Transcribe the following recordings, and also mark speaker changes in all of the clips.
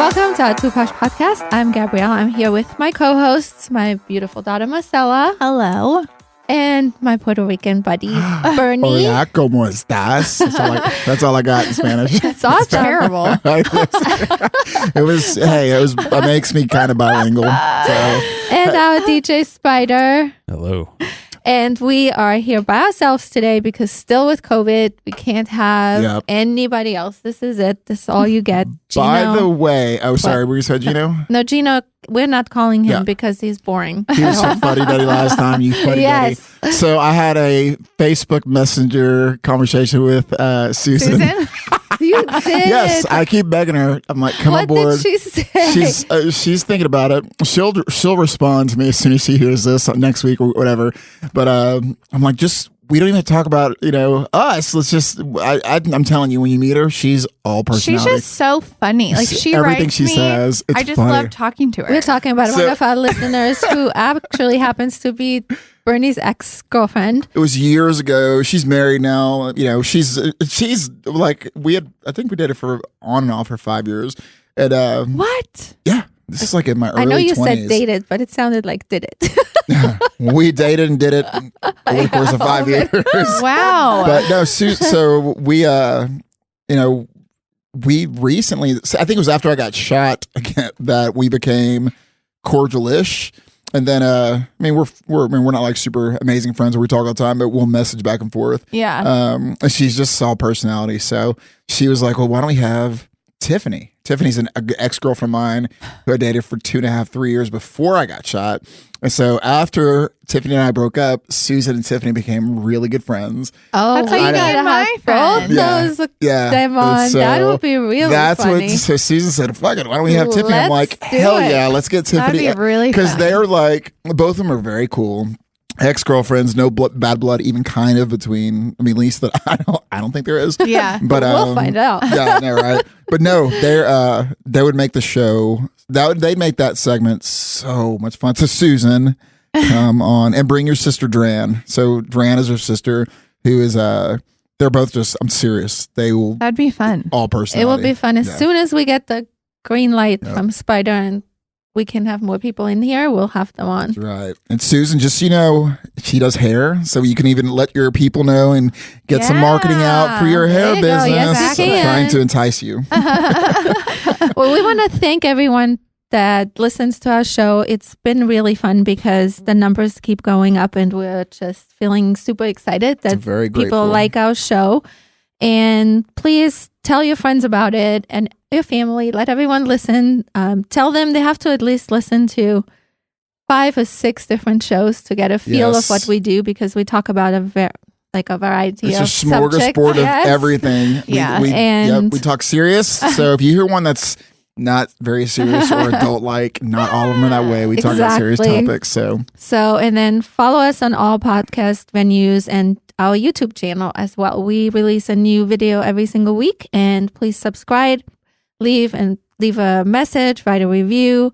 Speaker 1: Welcome to our Posh podcast. I'm Gabrielle. I'm here with my co-hosts, my beautiful daughter Marcella.
Speaker 2: Hello.
Speaker 1: And my Puerto Rican buddy, Bernie.
Speaker 3: Hola, ¿cómo estás? That's all I got in Spanish.
Speaker 1: It's awesome.
Speaker 2: Terrible.
Speaker 3: It makes me kind of bilingual. So.
Speaker 1: And our DJ Spider.
Speaker 4: Hello.
Speaker 1: And we are here by ourselves today because still with COVID, we can't have anybody else. This is it. This is all you get. Gino.
Speaker 3: By the way, we said Gino?
Speaker 1: No, Gino, we're not calling him because he's boring.
Speaker 3: He was so fuddy-duddy last time, you fuddy-duddy. So I had a Facebook Messenger conversation with Susan.
Speaker 1: You did?
Speaker 3: Yes, I keep begging her. I'm like, come on board.
Speaker 1: What did she say?
Speaker 3: She's thinking about it. She'll respond to me as soon as she hears this next week or whatever. But I'm like, we don't even have to talk about us. Let's just. I'm telling you, when you meet her, she's all personality.
Speaker 2: She's just so funny. Like she
Speaker 3: everything
Speaker 2: writes
Speaker 3: she
Speaker 2: me,
Speaker 3: says. It's
Speaker 2: I just
Speaker 3: funny.
Speaker 2: love talking to her.
Speaker 1: We're talking about one of our listeners who actually happens to be Bernie's ex-girlfriend.
Speaker 3: It was years ago. She's married now. She's like I think we dated for on and off for 5 years. And
Speaker 1: what?
Speaker 3: Yeah, this is like in my early 20s.
Speaker 1: I know you said dated, but it sounded like did it.
Speaker 3: We dated and did it over the course of 5 years.
Speaker 2: Wow.
Speaker 3: But no, so we we recently, I think it was after I got shot again, that we became cordial-ish. And then, we're not like super amazing friends where we talk all the time, but we'll message back and forth.
Speaker 2: Yeah.
Speaker 3: And she's just all personality. So she was like, well, why don't we have Tiffany? Tiffany's an ex-girlfriend of mine who I dated for 2.5, 3 years before I got shot. And so after Tiffany and I broke up, Susan and Tiffany became really good friends.
Speaker 1: Oh,
Speaker 2: that's how you got my friend.
Speaker 1: Them on.
Speaker 3: So
Speaker 1: that would be really funny.
Speaker 3: So Susan said, fuck it, why don't we have Tiffany? I'm like, hell yeah, let's get Tiffany.
Speaker 2: That'd be really fun.
Speaker 3: Because they're like, both of them are very cool. Ex-girlfriends, no bad blood, even kind of between. At least that I don't think there is.
Speaker 2: Yeah,
Speaker 3: but
Speaker 1: we'll find out.
Speaker 3: Yeah, no, right. But no, they would make the show. They'd make that segment so much fun. So Susan, come on and bring your sister Dran. So Dran is her sister, who is they're both just. I'm serious. They will.
Speaker 2: That'd be fun.
Speaker 3: All personality.
Speaker 1: It will be fun as soon as we get the green light from Spider and we can have more people in here, we'll have them on.
Speaker 3: That's right. And Susan, just she does hair, so you can even let your people know and get some marketing out for your hair business.
Speaker 1: Yes,
Speaker 3: trying to entice you.
Speaker 1: Well, we want to thank everyone that listens to our show. It's been really fun because the numbers keep going up and we're just feeling super excited that
Speaker 3: very
Speaker 1: people
Speaker 3: grateful.
Speaker 1: like our show. And please tell your friends about it and your family. Let everyone listen. Tell them they have to at least listen to 5 or 6 different shows to get a feel of what we do, because we talk about a variety of
Speaker 3: subjects. It's a smorgasbord of everything.
Speaker 1: Yeah.
Speaker 3: We talk serious. So if you hear one that's not very serious or adult-like, not all of them are that way. We talk about serious topics. So
Speaker 1: and then follow us on all podcast venues and our YouTube channel as well. We release a new video every single week, and please subscribe, leave a message, write a review,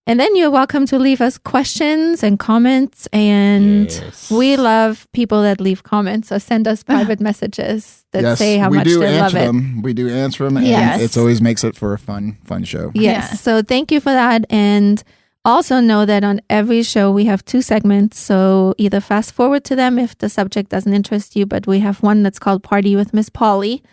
Speaker 1: and then you're welcome to leave us questions and comments. And we love people that leave comments, so send us private messages that say how much they love it.
Speaker 3: We do answer them, and it always makes it for a fun show.
Speaker 1: Yes. So thank you for that. And also know that on every show we have 2 segments, so either fast forward to them if the subject doesn't interest you, but we have one that's called Party with Miss Polly,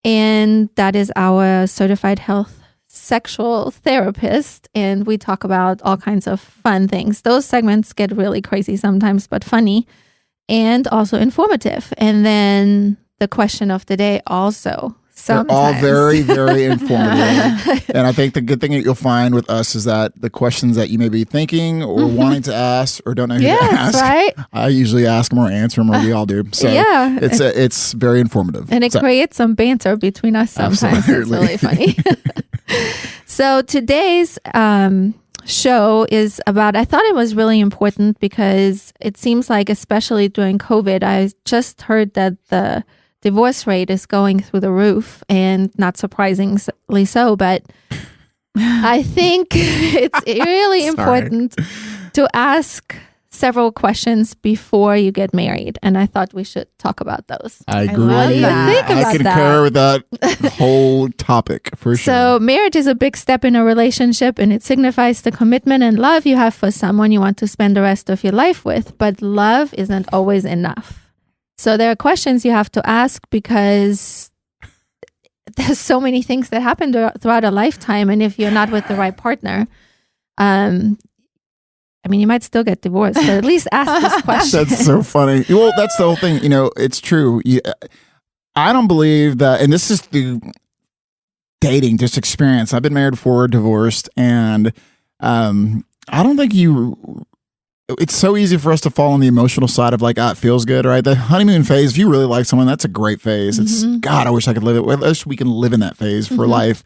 Speaker 1: and that is our certified health sexual therapist, and we talk about all kinds of fun things. Those segments get really crazy sometimes, but funny and also informative. And then the question of the day also. Sometimes.
Speaker 3: They're all very, very informative. And I think the good thing that you'll find with us is that the questions that you may be thinking or wanting to ask or don't know who to ask,
Speaker 1: right?
Speaker 3: I usually ask them or answer them, or we all do. So it's very informative.
Speaker 1: And it creates some banter between us sometimes.
Speaker 3: Absolutely.
Speaker 1: It's really funny. So today's show is about, I thought it was really important because it seems like, especially during COVID, I just heard that the divorce rate is going through the roof, and not surprisingly so, but I think it's really important to ask several questions before you get married, and I thought we should talk about those.
Speaker 3: I agree.
Speaker 2: love that.
Speaker 3: I concur with that whole topic for sure.
Speaker 1: So marriage is a big step in a relationship, and it signifies the commitment and love you have for someone you want to spend the rest of your life with. But love isn't always enough. So there are questions you have to ask because there's so many things that happen throughout a lifetime, and if you're not with the right partner, I mean, you might still get divorced, but at least ask this question.
Speaker 3: That's so funny. Well, that's the whole thing. You know, it's true. I don't believe that, and this is the dating, just experience. I've been married before, divorced, and I don't think it's so easy for us to fall on the emotional side of like, it feels good, right? The honeymoon phase, if you really like someone, that's a great phase. It's, God, I wish I could live it. I wish we can live in that phase for life.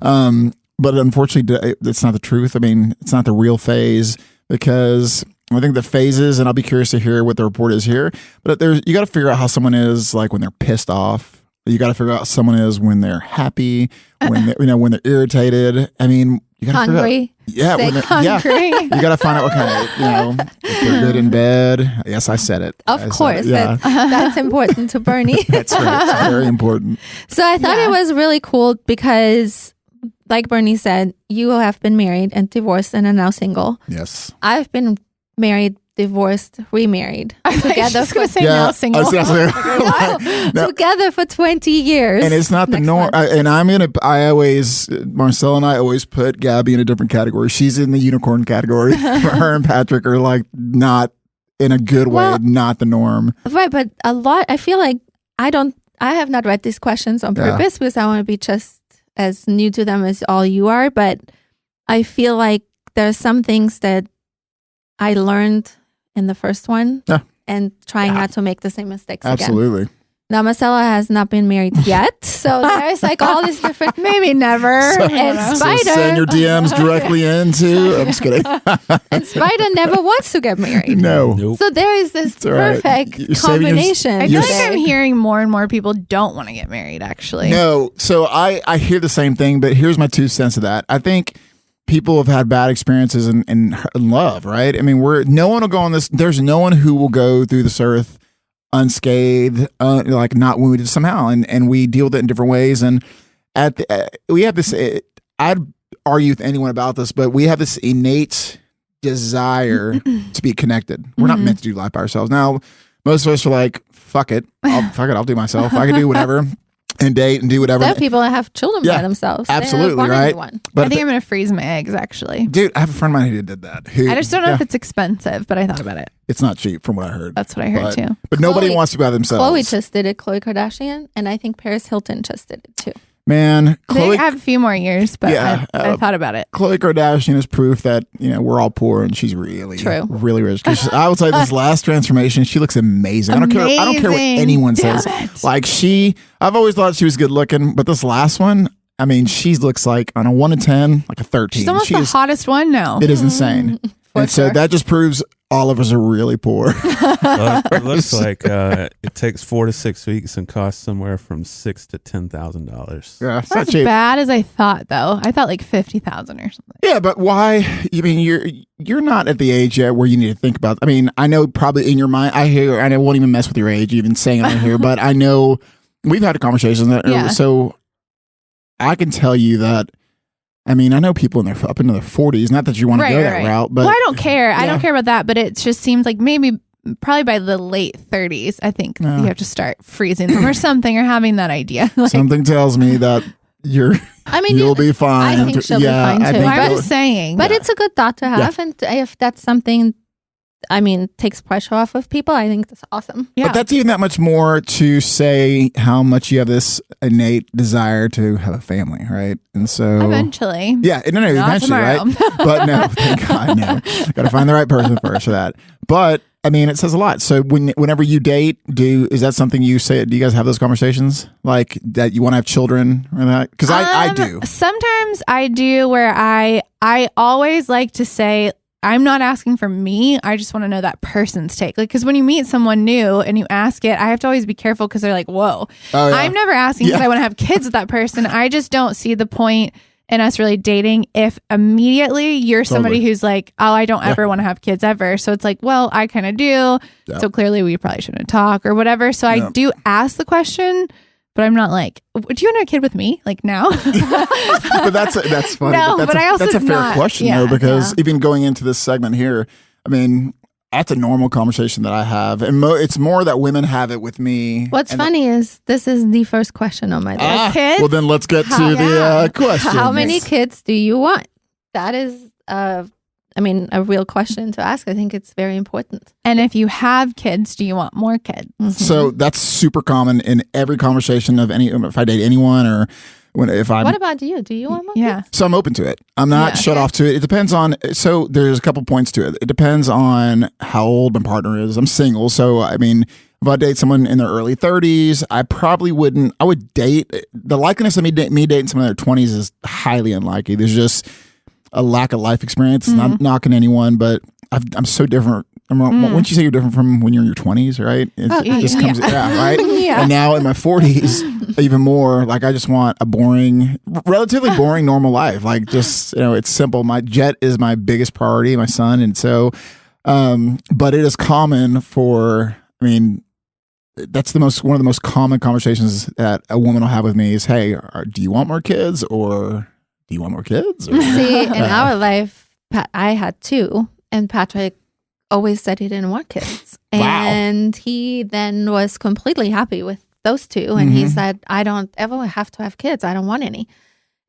Speaker 3: But unfortunately, it's not the truth. I mean, it's not the real phase. Because I think the phases, and I'll be curious to hear what the report is here, but you got to figure out how someone is like when they're pissed off. You got to figure out how someone is when they're happy, when when they're irritated. I mean, you got to
Speaker 1: hungry.
Speaker 2: Hungry.
Speaker 3: You got to find out what kind of, if they're good in bed. Yes, I said it.
Speaker 1: Of course. That's important to Bernie.
Speaker 3: That's right. It's very important.
Speaker 1: So I thought it was really cool because, like Bernie said, you have been married and divorced and are now single.
Speaker 3: Yes.
Speaker 1: I've been married, divorced, remarried. Together for
Speaker 2: now single.
Speaker 1: Together for 20 years.
Speaker 3: And it's not the norm. Marcel and I always put Gabby in a different category. She's in the unicorn category. Her and Patrick are like not in a good way, not the norm.
Speaker 1: Right. But I feel like I have not read these questions on purpose because I want to be just as new to them as all you are, but I feel like there are some things that I learned in the first one and trying not to make the same mistakes again.
Speaker 3: Absolutely.
Speaker 1: Now, Marcella has not been married yet, so there's like all these different...
Speaker 2: Maybe never.
Speaker 1: And Spider...
Speaker 3: So send your DMs directly into... I'm just kidding.
Speaker 1: And Spider never wants to get married.
Speaker 3: No.
Speaker 4: Nope.
Speaker 1: So there is this perfect combination.
Speaker 2: I feel like I'm hearing more and more people don't want to get married, actually.
Speaker 3: No. So I hear the same thing, but here's my 2 cents of that. I think people have had bad experiences in love, right? I mean, no one will go on this... There's no one who will go through this earth unscathed, like not wounded somehow, and we deal with it in different ways. And we have this. I'd argue with anyone about this, but we have this innate desire to be connected. We're not meant to do life by ourselves. Now, most of us are like, "Fuck it, I'll do myself. I can do whatever." And date and do whatever.
Speaker 1: There are people that have children by themselves.
Speaker 3: Absolutely, right?
Speaker 2: But I think I'm going to freeze my eggs, actually.
Speaker 3: Dude, I have a friend of mine who did that.
Speaker 2: I just don't know if it's expensive, but I thought about it.
Speaker 3: It's not cheap from what I heard.
Speaker 2: That's what I heard, too.
Speaker 3: But nobody wants to be by themselves.
Speaker 1: Khloe just did it, Khloe Kardashian, and I think Paris Hilton just did it, too.
Speaker 3: Man,
Speaker 2: they have a few more years, but I thought about it.
Speaker 3: Khloe Kardashian is proof that we're all poor and she's really rich. Because I would say this last transformation, she looks amazing. I don't care what anyone says. Like I've always thought she was good looking, but this last one, I mean, she looks like on a 1 to 10, like a 13.
Speaker 2: She's almost the hottest one now.
Speaker 3: It is insane. And so that just proves all of us are really poor.
Speaker 4: It looks like it takes 4 to 6 weeks and costs somewhere from $6,000 to $10,000.
Speaker 3: Yeah, it's
Speaker 2: not
Speaker 3: not cheap.
Speaker 2: Bad as I thought, though. I thought like 50,000 or something.
Speaker 3: Yeah, but why? I mean, you're not at the age yet where you need to think about. I mean, I know probably in your mind, and I won't even mess with your age, even saying it on here, but I know we've had a conversation so I can tell you that. I mean, I know people up into their 40s. Not that you want to go that route, but
Speaker 2: I don't care. I don't care about that. But it just seems like probably by the late 30s, I think you have to start freezing them or something, or having that idea.
Speaker 3: Something tells me that you'll be fine.
Speaker 1: I think she'll be fine too.
Speaker 2: I'm just saying,
Speaker 1: but it's a good thought to have, and if that's something, takes pressure off of people, I think that's awesome.
Speaker 3: Yeah. But that's even that much more to say how much you have this innate desire to have a family, right? And so
Speaker 2: eventually.
Speaker 3: Yeah, eventually, right? But no, thank God, no. Got to find the right person first for that. But I mean, it says a lot. So whenever you date, is that something you say? Do you guys have those conversations? Like that you want to have children or that? Because I do.
Speaker 2: Sometimes I do, where I always like to say, I'm not asking for me. I just want to know that person's take. Like, because when you meet someone new and you ask it, I have to always be careful because they're like, whoa. I'm never asking because I want to have kids with that person. I just don't see the point and us really dating if immediately you're somebody
Speaker 3: Totally.
Speaker 2: who's like, oh, I don't ever want to have kids ever. So it's like, well, I kind of do.
Speaker 3: Yeah.
Speaker 2: So clearly we probably shouldn't talk or whatever. So
Speaker 3: Yeah.
Speaker 2: I do ask the question, but I'm not like, do you want to have a kid with me? Like now?
Speaker 3: But that's funny.
Speaker 2: No,
Speaker 3: that's
Speaker 2: but I also
Speaker 3: that's a fair
Speaker 2: not-
Speaker 3: question
Speaker 2: yeah,
Speaker 3: though, because
Speaker 2: yeah.
Speaker 3: even going into this segment here, I mean, that's a normal conversation that I have, and it's more that women have it with me.
Speaker 1: What's
Speaker 3: and
Speaker 1: funny is this is the first question on my list.
Speaker 2: Kids?
Speaker 3: Well, then let's get to
Speaker 1: How-
Speaker 3: the question.
Speaker 1: How many kids do you want? That is, a real question to ask. I think it's very important.
Speaker 2: And if you have kids, do you want more kids?
Speaker 3: So that's super common in every conversation of any. If I date anyone, or if I'm
Speaker 1: What about you? Do you want more
Speaker 2: Yeah.
Speaker 1: kids?
Speaker 3: So I'm open to it. I'm not
Speaker 2: Yeah.
Speaker 3: shut off to it. It depends on. So there's a couple points to it. It depends on how old my partner is. I'm single, so I mean, if I date someone in their early 30s, I probably wouldn't. I would date. The likeliness of me dating someone in their 20s is highly unlikely. There's just a lack of life experience. Not knocking anyone, but I'm so different. Wouldn't you say you're different from when you're in your 20s, right? It just comes, right?
Speaker 2: Yeah.
Speaker 3: And now in my 40s, even more, like I just want a relatively boring, normal life. Like just, it's simple. My jet is my biggest priority, my son. And so, but it is common that's one of the most common conversations that a woman will have with me is, hey, do you want more kids or do you want more kids? Or,
Speaker 1: See, in our life, I had 2, and Patrick always said he didn't want kids.
Speaker 3: Wow.
Speaker 1: And he then was completely happy with those 2. And he said, I don't ever have to have kids. I don't want any.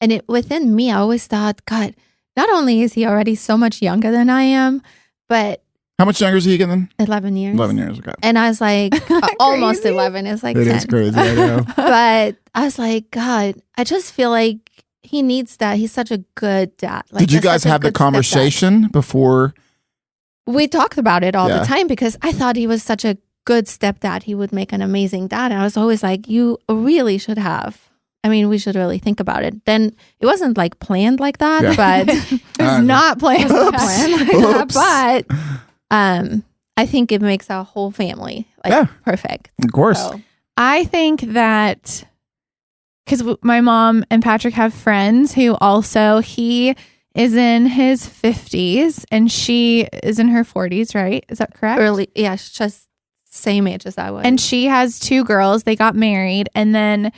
Speaker 1: And within me, I always thought, God, not only is he already so much younger than I am, but
Speaker 3: how much younger is he again then?
Speaker 1: 11 years.
Speaker 3: 11 years, okay.
Speaker 1: And I was like, almost
Speaker 2: Crazy.
Speaker 1: 11. It's like
Speaker 3: It
Speaker 1: 10.
Speaker 3: is crazy, I know.
Speaker 1: But I was like, God, I just feel like he needs that. He's such a good dad. Like,
Speaker 3: Did you
Speaker 1: he's
Speaker 3: guys
Speaker 1: such a
Speaker 3: have the
Speaker 1: good stepdad.
Speaker 3: conversation before?
Speaker 1: We talked about it all
Speaker 3: Yeah.
Speaker 1: the time because I thought he was such a good stepdad. He would make an amazing dad. And I was always like, you really should have. I mean, we should really think about it. Then it wasn't like planned like that,
Speaker 3: Yeah.
Speaker 1: but
Speaker 2: It's not planned.
Speaker 3: Oops.
Speaker 1: but I think it makes our whole family perfect.
Speaker 3: Of course.
Speaker 1: So,
Speaker 2: I think that because my mom and Patrick have friends who also, he is in his 50s and she is in her 40s, right? Is that correct?
Speaker 1: early, yeah, it's just same age as I was.
Speaker 2: And she has 2 girls. They got married. And then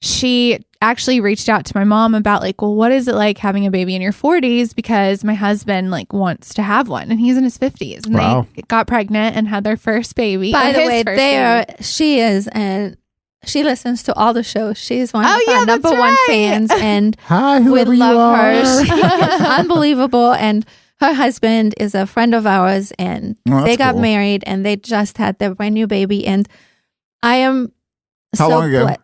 Speaker 2: she actually reached out to my mom about like, well, what is it like having a baby in your 40s? Because my husband like wants to have one and he's in his 50s. And
Speaker 3: Wow.
Speaker 2: they got pregnant and had their first baby.
Speaker 1: By the
Speaker 2: his
Speaker 1: way,
Speaker 2: first baby.
Speaker 1: she is, and she listens to all the shows. She's one of
Speaker 2: Oh, yeah,
Speaker 1: our number
Speaker 2: that's
Speaker 1: one
Speaker 2: right.
Speaker 1: fans, and
Speaker 3: Hi,
Speaker 1: we
Speaker 3: whoever you
Speaker 1: love
Speaker 3: are.
Speaker 1: her. She is unbelievable, and her husband is a friend of ours, and
Speaker 3: Oh, that's
Speaker 1: they got
Speaker 3: cool.
Speaker 1: married, and they just had their brand new baby, and I am
Speaker 3: How long ago?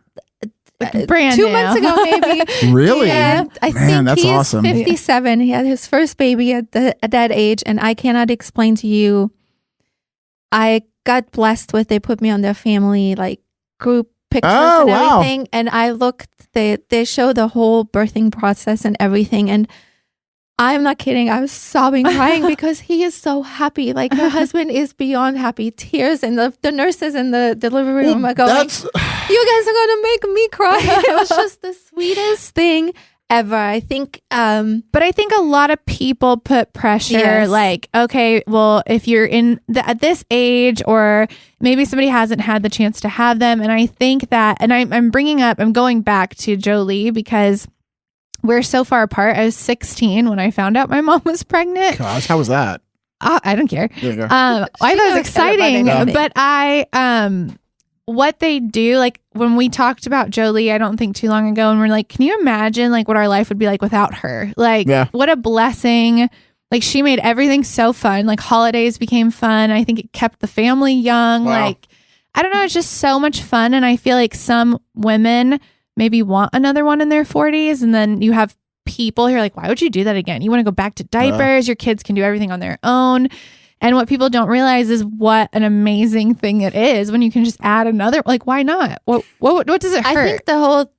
Speaker 2: Brand
Speaker 1: 2
Speaker 2: new.
Speaker 1: months ago, maybe.
Speaker 3: Really?
Speaker 1: And I
Speaker 3: Man,
Speaker 1: think
Speaker 3: that's
Speaker 1: he's
Speaker 3: awesome.
Speaker 1: 57. He had his first baby at that age, and I cannot explain to you. I got blessed with. They put me on their family like group pictures
Speaker 3: Oh,
Speaker 1: and
Speaker 3: wow.
Speaker 1: everything, and I looked. They show the whole birthing process and everything, and I'm not kidding. I was sobbing, crying because he is so happy. Like her husband is beyond happy, tears, and the nurses in the delivery room are going,
Speaker 3: That's
Speaker 1: you guys are gonna make me cry. It was just the sweetest thing ever. I think
Speaker 2: But I think a lot of people put pressure
Speaker 1: Yes.
Speaker 2: like, okay, well, if you're at this age or maybe somebody hasn't had the chance to have them. And I think that, and I'm going back to Jolie because we're so far apart. I was 16 when I found out my mom was pregnant.
Speaker 3: gosh, how was that?
Speaker 2: I don't care.
Speaker 3: There you go.
Speaker 2: I thought it was
Speaker 1: knows
Speaker 2: exciting,
Speaker 1: better than
Speaker 2: but what they do, like when we talked about Jolie, I don't think too long ago, and we're like, can you imagine like what our life would be like without her? Like,
Speaker 3: Yeah.
Speaker 2: what a blessing. Like she made everything so fun. Like holidays became fun. I think it kept the family young.
Speaker 3: Wow.
Speaker 2: Like, I don't know. It's just so much fun. And I feel like some women maybe want another one in their 40s. And then you have people who are like, why would you do that again? You want to go back to diapers. Your kids can do everything on their own. And what people don't realize is what an amazing thing it is when you can just add another. Like, why not? What does it hurt?
Speaker 1: I think the whole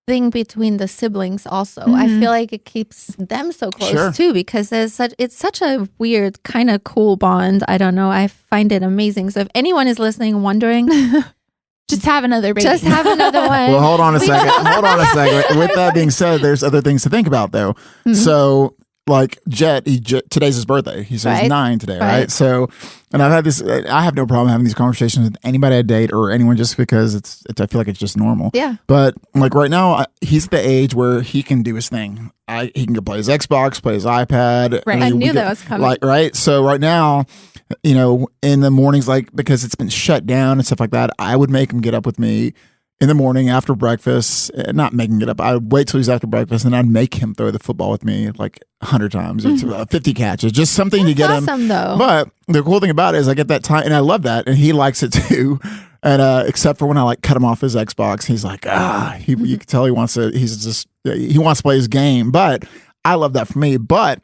Speaker 1: thing between the siblings also, I feel like it keeps them so close
Speaker 3: Sure.
Speaker 1: too, because it's such a weird kind of cool bond. I don't know. I find it amazing. So if anyone is listening, wondering,
Speaker 2: Just have another baby.
Speaker 1: Just have another one.
Speaker 3: Well, hold on a second. With that being said, there's other things to think about, though.
Speaker 1: Mm-hmm.
Speaker 3: So, like Jet, today's his birthday. He's 9 today, right? So, and I've had this. I have no problem having these conversations with anybody I date or anyone, just because I feel like it's just normal.
Speaker 1: Yeah.
Speaker 3: But like right now, he's at the age where he can do his thing. He can go play his Xbox, play his iPad.
Speaker 2: Right.
Speaker 1: I knew that was coming.
Speaker 3: Right. So right now, in the mornings, like, because it's been shut down and stuff like that, I would make him get up with me in the morning after breakfast. Not making it up. I would wait till he's after breakfast, and I'd make him throw the football with me like 100 times or 50 catches, just something to get him.
Speaker 1: Awesome, though.
Speaker 3: But the cool thing about it is I get that time, and I love that, and he likes it too. And except for when I like cut him off his Xbox, he's like, you can tell he wants to play his game. But I love that for me. But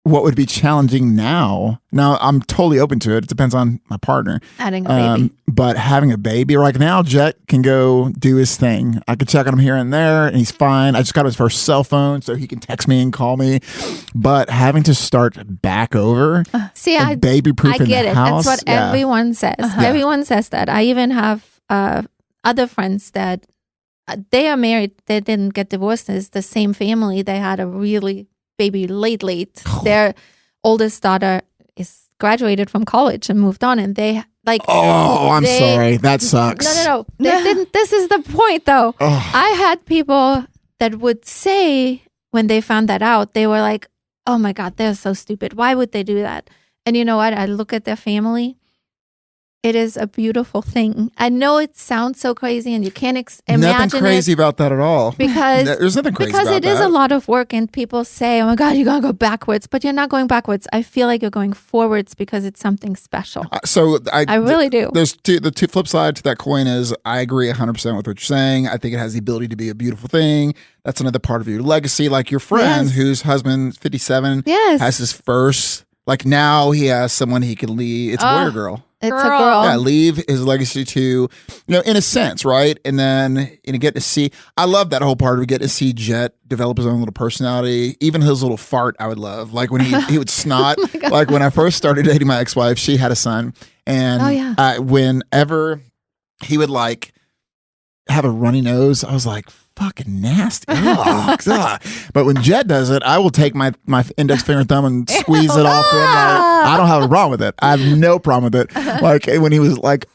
Speaker 3: what would be challenging now I'm totally open to it. It depends on my partner.
Speaker 1: Adding a baby.
Speaker 3: But having a baby right now, Jet can go do his thing. I can check on him here and there, and he's fine. I just got his first cell phone, so he can text me and call me. But having to start back over, baby proof in the
Speaker 1: get it.
Speaker 3: house.
Speaker 1: That's what everyone says. Everyone says that. I even have other friends that they are married. They didn't get divorced. It's the same family. They had a really baby late. Their oldest daughter is graduated from college and moved on, and they like.
Speaker 3: Oh, I'm sorry. That sucks.
Speaker 1: No. They didn't. This is the point, though.
Speaker 3: Oh.
Speaker 1: I had people that would say when they found that out, they were like, "Oh my God, they're so stupid. Why would they do that?" And you know what? I look at their family. It is a beautiful thing. I know it sounds so crazy, and you can't imagine
Speaker 3: nothing crazy about that at all.
Speaker 1: Because
Speaker 3: there's nothing crazy
Speaker 1: because
Speaker 3: about
Speaker 1: it is
Speaker 3: that.
Speaker 1: a lot of work, and people say, "Oh my God, you're gonna go backwards," but you're not going backwards. I feel like you're going forwards because it's something special.
Speaker 3: So
Speaker 1: I really do.
Speaker 3: There's the two flip side to that coin is I agree 100% with what you're saying. I think it has the ability to be a beautiful thing. That's another part of your legacy. Like your friend whose husband 57 has his first. Like now he has someone he can leave. It's a boy or girl.
Speaker 1: It's a girl.
Speaker 3: Yeah, leave his legacy to, in a sense, right? And then get to see. I love that whole part of get to see Jet develop his own little personality. Even his little fart, I would love. Like when he would snot. Like when I first started dating my ex-wife, she had a son, and whenever he would like have a runny nose, I was like, fucking nasty. Ugh. But when Jet does it, I will take my index finger and thumb and squeeze it off him. I don't have a problem with it. I have no problem with it. Like when he was like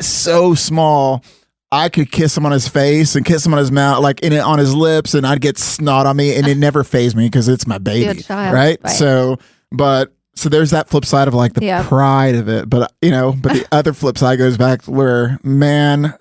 Speaker 3: so small, I could kiss him on his face and kiss him on his mouth, like on his lips, and I'd get snot on me, and it never fazed me because it's my baby, right? So there's that flip side of like the pride of it, but the other flip side goes back where, man,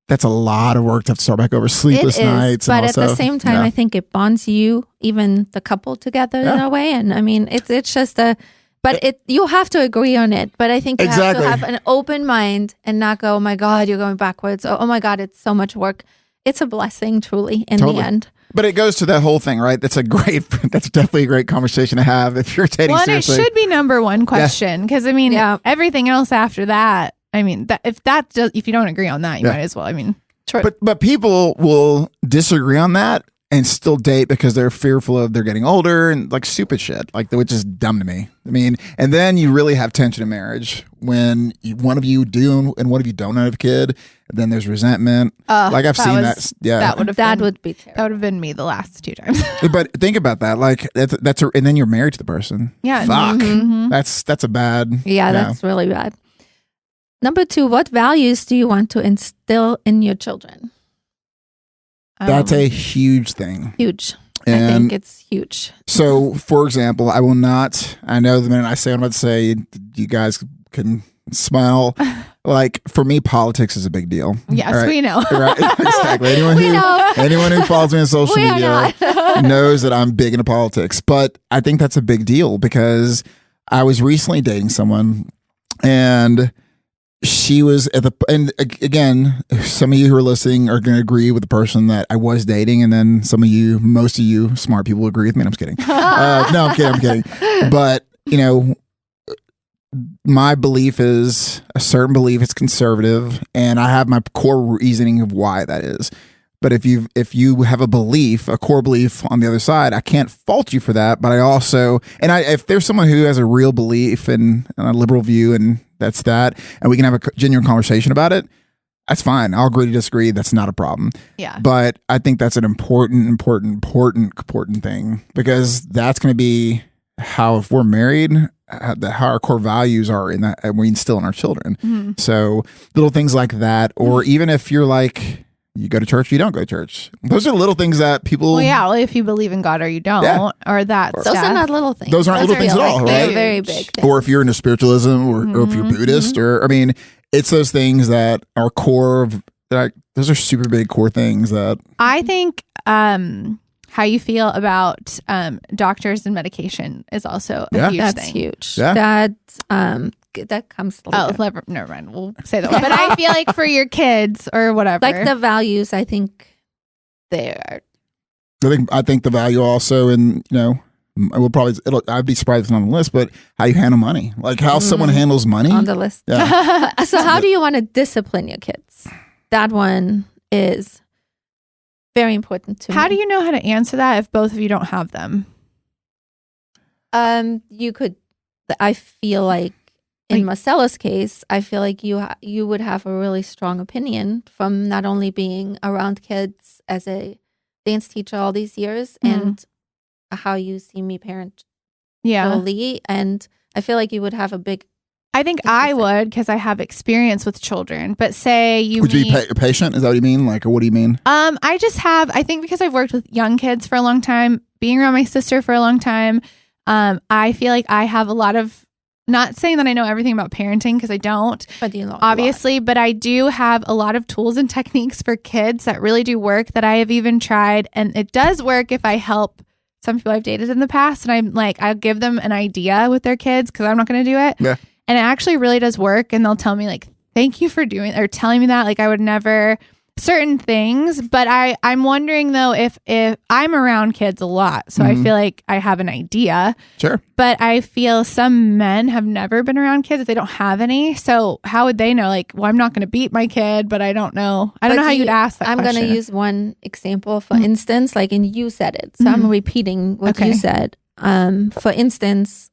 Speaker 3: that's a lot of work to have to start back over, sleepless nights.
Speaker 1: But at the same time, I think it bonds you, even the couple together in a way. And I mean, it's just you have to agree on it. But I think you have to have an open mind and not go, "Oh my God, you're going backwards." Oh my God, it's so much work. It's a blessing, truly, in the end.
Speaker 3: But it goes to that whole thing, right? That's definitely a great conversation to have if you're dating seriously.
Speaker 2: Well, it should be number one question. Because I mean, everything else after that, I mean, if you don't agree on that, you might as well. I mean, true.
Speaker 3: But people will disagree on that and still date because they're fearful of they're getting older and like stupid shit, which is dumb to me. I mean, and then you really have tension in marriage when one of you do and one of you don't have a kid. And then there's resentment. Like I've seen that. Yeah,
Speaker 1: that would be terrible.
Speaker 2: That would have been me the last 2 times.
Speaker 3: But think about that. Like and then you're married to the person.
Speaker 2: Yeah,
Speaker 3: fuck. Mm-hmm. That's a bad.
Speaker 1: Yeah, that's really bad. Number 2, what values do you want to instill in your children?
Speaker 3: That's a huge thing.
Speaker 1: Huge.
Speaker 3: And
Speaker 1: I think it's huge.
Speaker 3: So, for example, I know the minute I say what I'm about to say, you guys can smile. Like, for me, politics is a big deal.
Speaker 2: Yes,
Speaker 3: right?
Speaker 2: we know.
Speaker 3: Right? Exactly. Anyone who follows me on social media knows that I'm big into politics. But I think that's a big deal because I was recently dating someone, and she was and again, some of you who are listening are going to agree with the person that I was dating, and then most of you smart people agree with me. I'm just kidding. No, I'm kidding. But my belief is a certain belief. It's conservative, and I have my core reasoning of why that is. But if you have a core belief on the other side, I can't fault you for that. But I also, if there's someone who has a real belief and a liberal view, and that's that, and we can have a genuine conversation about it, That's fine. I'll agree to disagree. That's not a problem.
Speaker 2: Yeah.
Speaker 3: But I think that's an important thing, because that's going to be how, if we're married, how our core values are in that, and we instill in our children.
Speaker 2: Mm-hmm.
Speaker 3: So little things like that, or even if you're like, you go to church, you don't go to church. Those are little things that people.
Speaker 2: Well, yeah. Well, if you believe in God or you don't, or that
Speaker 1: Those
Speaker 2: stuff.
Speaker 1: are not little things.
Speaker 3: Those aren't little things at all,
Speaker 1: They're
Speaker 3: right?
Speaker 1: very big things.
Speaker 3: Or if you're into spiritualism, or if you're Buddhist, or I mean, it's those things that are core of that. Those are super big core things that
Speaker 2: I think how you feel about doctors and medication is also a huge
Speaker 1: That's
Speaker 2: thing.
Speaker 1: huge.
Speaker 3: Yeah.
Speaker 1: That comes later.
Speaker 2: Never mind. We'll say that one. But I feel like for your kids or whatever.
Speaker 1: Like the values, I think they are.
Speaker 3: I think the value also in, I'd be surprised if it's not on the list, but how you handle money, like how someone handles money
Speaker 1: On the list.
Speaker 3: Yeah.
Speaker 1: So how do you want to discipline your kids? That one is very important to me.
Speaker 2: how do you know how to answer that if both of you don't have them?
Speaker 1: You could. I feel like in Marcella's case, I feel like you would have a really strong opinion from not only being around kids as a dance teacher all these years, and how you see me parent Jolie, and I feel like you would have a big.
Speaker 2: I think I would, because I have experience with children. But say you
Speaker 3: would you be patient? Is that what you mean? Like, or what do you mean?
Speaker 2: I think because I've worked with young kids for a long time, being around my sister for a long time, I feel like I have a lot of, not saying that I know everything about parenting, because I don't,
Speaker 1: But you know,
Speaker 2: obviously, but I do have a lot of tools and techniques for kids that really do work, that I have even tried. And it does work if I help some people I've dated in the past, and I'm like, I'll give them an idea with their kids, because I'm not going to do it.
Speaker 3: Yeah.
Speaker 2: And it actually really does work. And they'll tell me like, thank you for doing, or telling me that, like I would never, certain things. But I'm wondering though, if I'm around kids a lot, so I feel like I have an idea.
Speaker 3: Sure.
Speaker 2: But I feel some men have never been around kids if they don't have any. So how would they know? Like, well, I'm not going to beat my kid, but I don't know. I don't know how you'd ask that
Speaker 1: I'm going
Speaker 2: question.
Speaker 1: to use one example, for instance, like, and you said it, so I'm repeating what you said. For instance,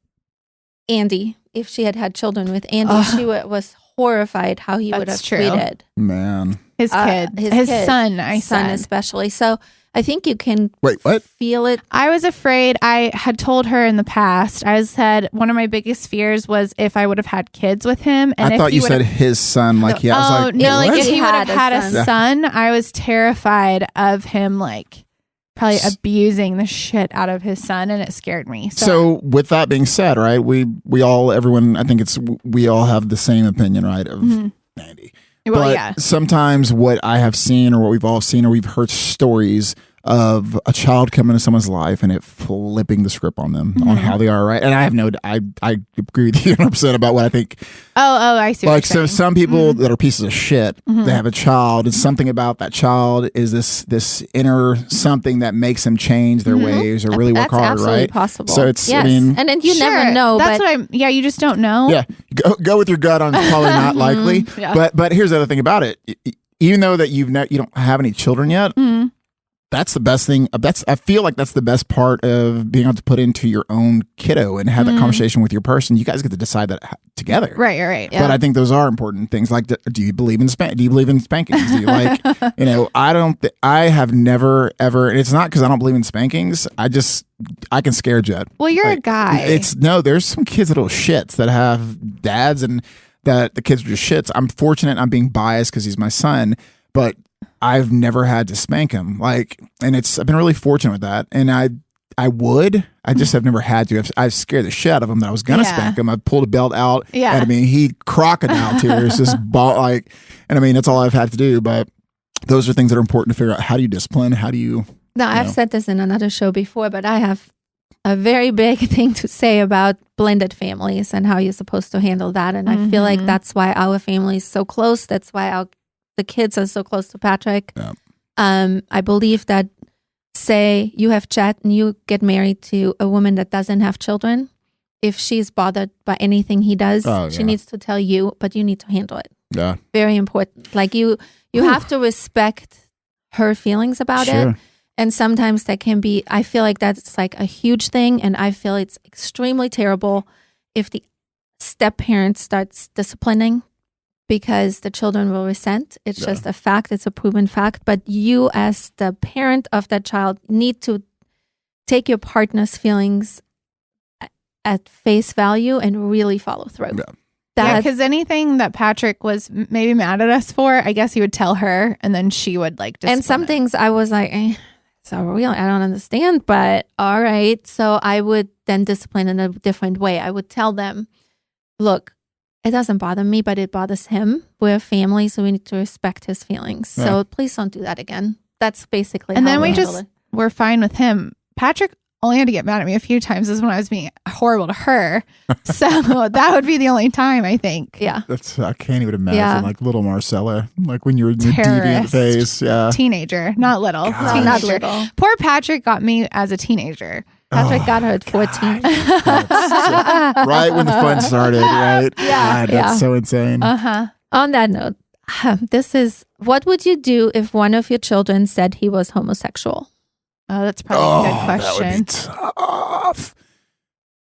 Speaker 1: Andy, if she had children with Andy, she was horrified how he would have
Speaker 2: That's true.
Speaker 1: treated
Speaker 2: His
Speaker 3: Man.
Speaker 2: kid,
Speaker 1: his kid,
Speaker 2: son,
Speaker 1: son especially. So I think you can
Speaker 3: Wait, what?
Speaker 1: feel it.
Speaker 2: I was afraid. I had told her in the past, I said one of my biggest fears was if I would have had kids with him. And
Speaker 3: I
Speaker 2: if
Speaker 3: thought
Speaker 2: he
Speaker 3: you
Speaker 2: would
Speaker 3: said
Speaker 2: have,
Speaker 3: his son. Like, yeah, I was like,
Speaker 2: no, like
Speaker 3: what?
Speaker 2: if he would have had a
Speaker 1: Yeah.
Speaker 2: son, I was terrified of him, like probably abusing the shit out of his son, and it scared me.
Speaker 3: So with that being said, right, we all, everyone, I think we all have the same opinion, right, of Andy.
Speaker 2: Well,
Speaker 3: But
Speaker 2: yeah.
Speaker 3: sometimes what I have seen, or what we've all seen, or we've heard stories of a child coming into someone's life and it flipping the script on them on how they are, right? And I have I agree with you 100% about what I think.
Speaker 2: Oh, I see. What
Speaker 3: Like,
Speaker 2: you're
Speaker 3: so
Speaker 2: saying.
Speaker 3: some people that are pieces of shit, they have a child, and something about that child is this inner something that makes them change their ways or really work
Speaker 1: That's
Speaker 3: hard,
Speaker 1: absolutely
Speaker 3: right?
Speaker 1: possible.
Speaker 3: So it's,
Speaker 1: yes.
Speaker 3: I mean,
Speaker 1: and then you
Speaker 2: Sure,
Speaker 1: never know.
Speaker 2: That's
Speaker 1: but
Speaker 2: what I'm. Yeah, you just don't know.
Speaker 3: yeah, go with your gut on probably not likely.
Speaker 2: Yeah.
Speaker 3: But here's the other thing about it. Even though that you don't have any children yet, that's the best thing. I feel like that's the best part of being able to put into your own kiddo and have that conversation with your person. You guys get to decide that together.
Speaker 2: Right. Yeah.
Speaker 3: But I think those are important things. Like, do you believe in do you believe in spankings? Do you like, I have never ever, and it's not because I don't believe in spankings. I can scare Jet.
Speaker 2: Well, you're
Speaker 3: Like,
Speaker 2: a guy.
Speaker 3: there's some kids that are shits that have dads, and that the kids are just shits. I'm fortunate. I'm being biased because he's my son, but I've never had to spank him. Like, and I've been really fortunate with that. And I just have never had to. I've scared the shit out of him that I was gonna spank him. I pulled a belt out.
Speaker 2: Yeah.
Speaker 3: And I mean, he crocodile tears, just ball like, and I mean, that's all I've had to do. But those are things that are important to figure out. How do you discipline? How do you?
Speaker 1: No, I've said this in another show before, but I have a very big thing to say about blended families and how you're supposed to handle that. And I feel like that's why our family is so close. That's why the kids are so close to Patrick.
Speaker 3: Yeah.
Speaker 1: I believe that, say you have Chet and you get married to a woman that doesn't have children, if she's bothered by anything he does, she needs to tell you, but you need to handle it.
Speaker 3: Yeah.
Speaker 1: Very important. Like you have to respect her feelings about it. And sometimes that can be, I feel like that's like a huge thing. And I feel it's extremely terrible if the step parent starts disciplining, because the children will resent. It's just a fact. It's a proven fact. But you, as the parent of that child, need to take your partner's feelings at face value and really follow through.
Speaker 2: Yeah, because anything that Patrick was maybe mad at us for, I guess he would tell her, and then she would discipline
Speaker 1: and some
Speaker 2: it.
Speaker 1: things I was like, so real, I don't understand, but all right. So I would then discipline in a different way. I would tell them, look, it doesn't bother me, but it bothers him. We're a family, so we need to respect his feelings. So please don't do that again. That's basically
Speaker 2: and
Speaker 1: how
Speaker 2: then we
Speaker 1: handle
Speaker 2: just
Speaker 1: it.
Speaker 2: were fine with him. Patrick only had to get mad at me a few times is when I was being horrible to her. So that would be the only time, I think.
Speaker 1: Yeah.
Speaker 3: I can't even imagine like little Marcella, like when you were in your
Speaker 2: Terrorist.
Speaker 3: deviant phase. Yeah.
Speaker 2: Teenager, not little.
Speaker 1: No,
Speaker 2: Teenager.
Speaker 1: not little.
Speaker 2: Poor Patrick got me as a teenager.
Speaker 1: Patrick got her at 14.
Speaker 3: Right when the fun started, right?
Speaker 1: Yeah.
Speaker 3: God, that's so insane.
Speaker 1: On that note, this is, what would you do if one of your children said he was homosexual?
Speaker 2: Oh, that's probably a good
Speaker 3: That would
Speaker 2: question.
Speaker 3: be tough.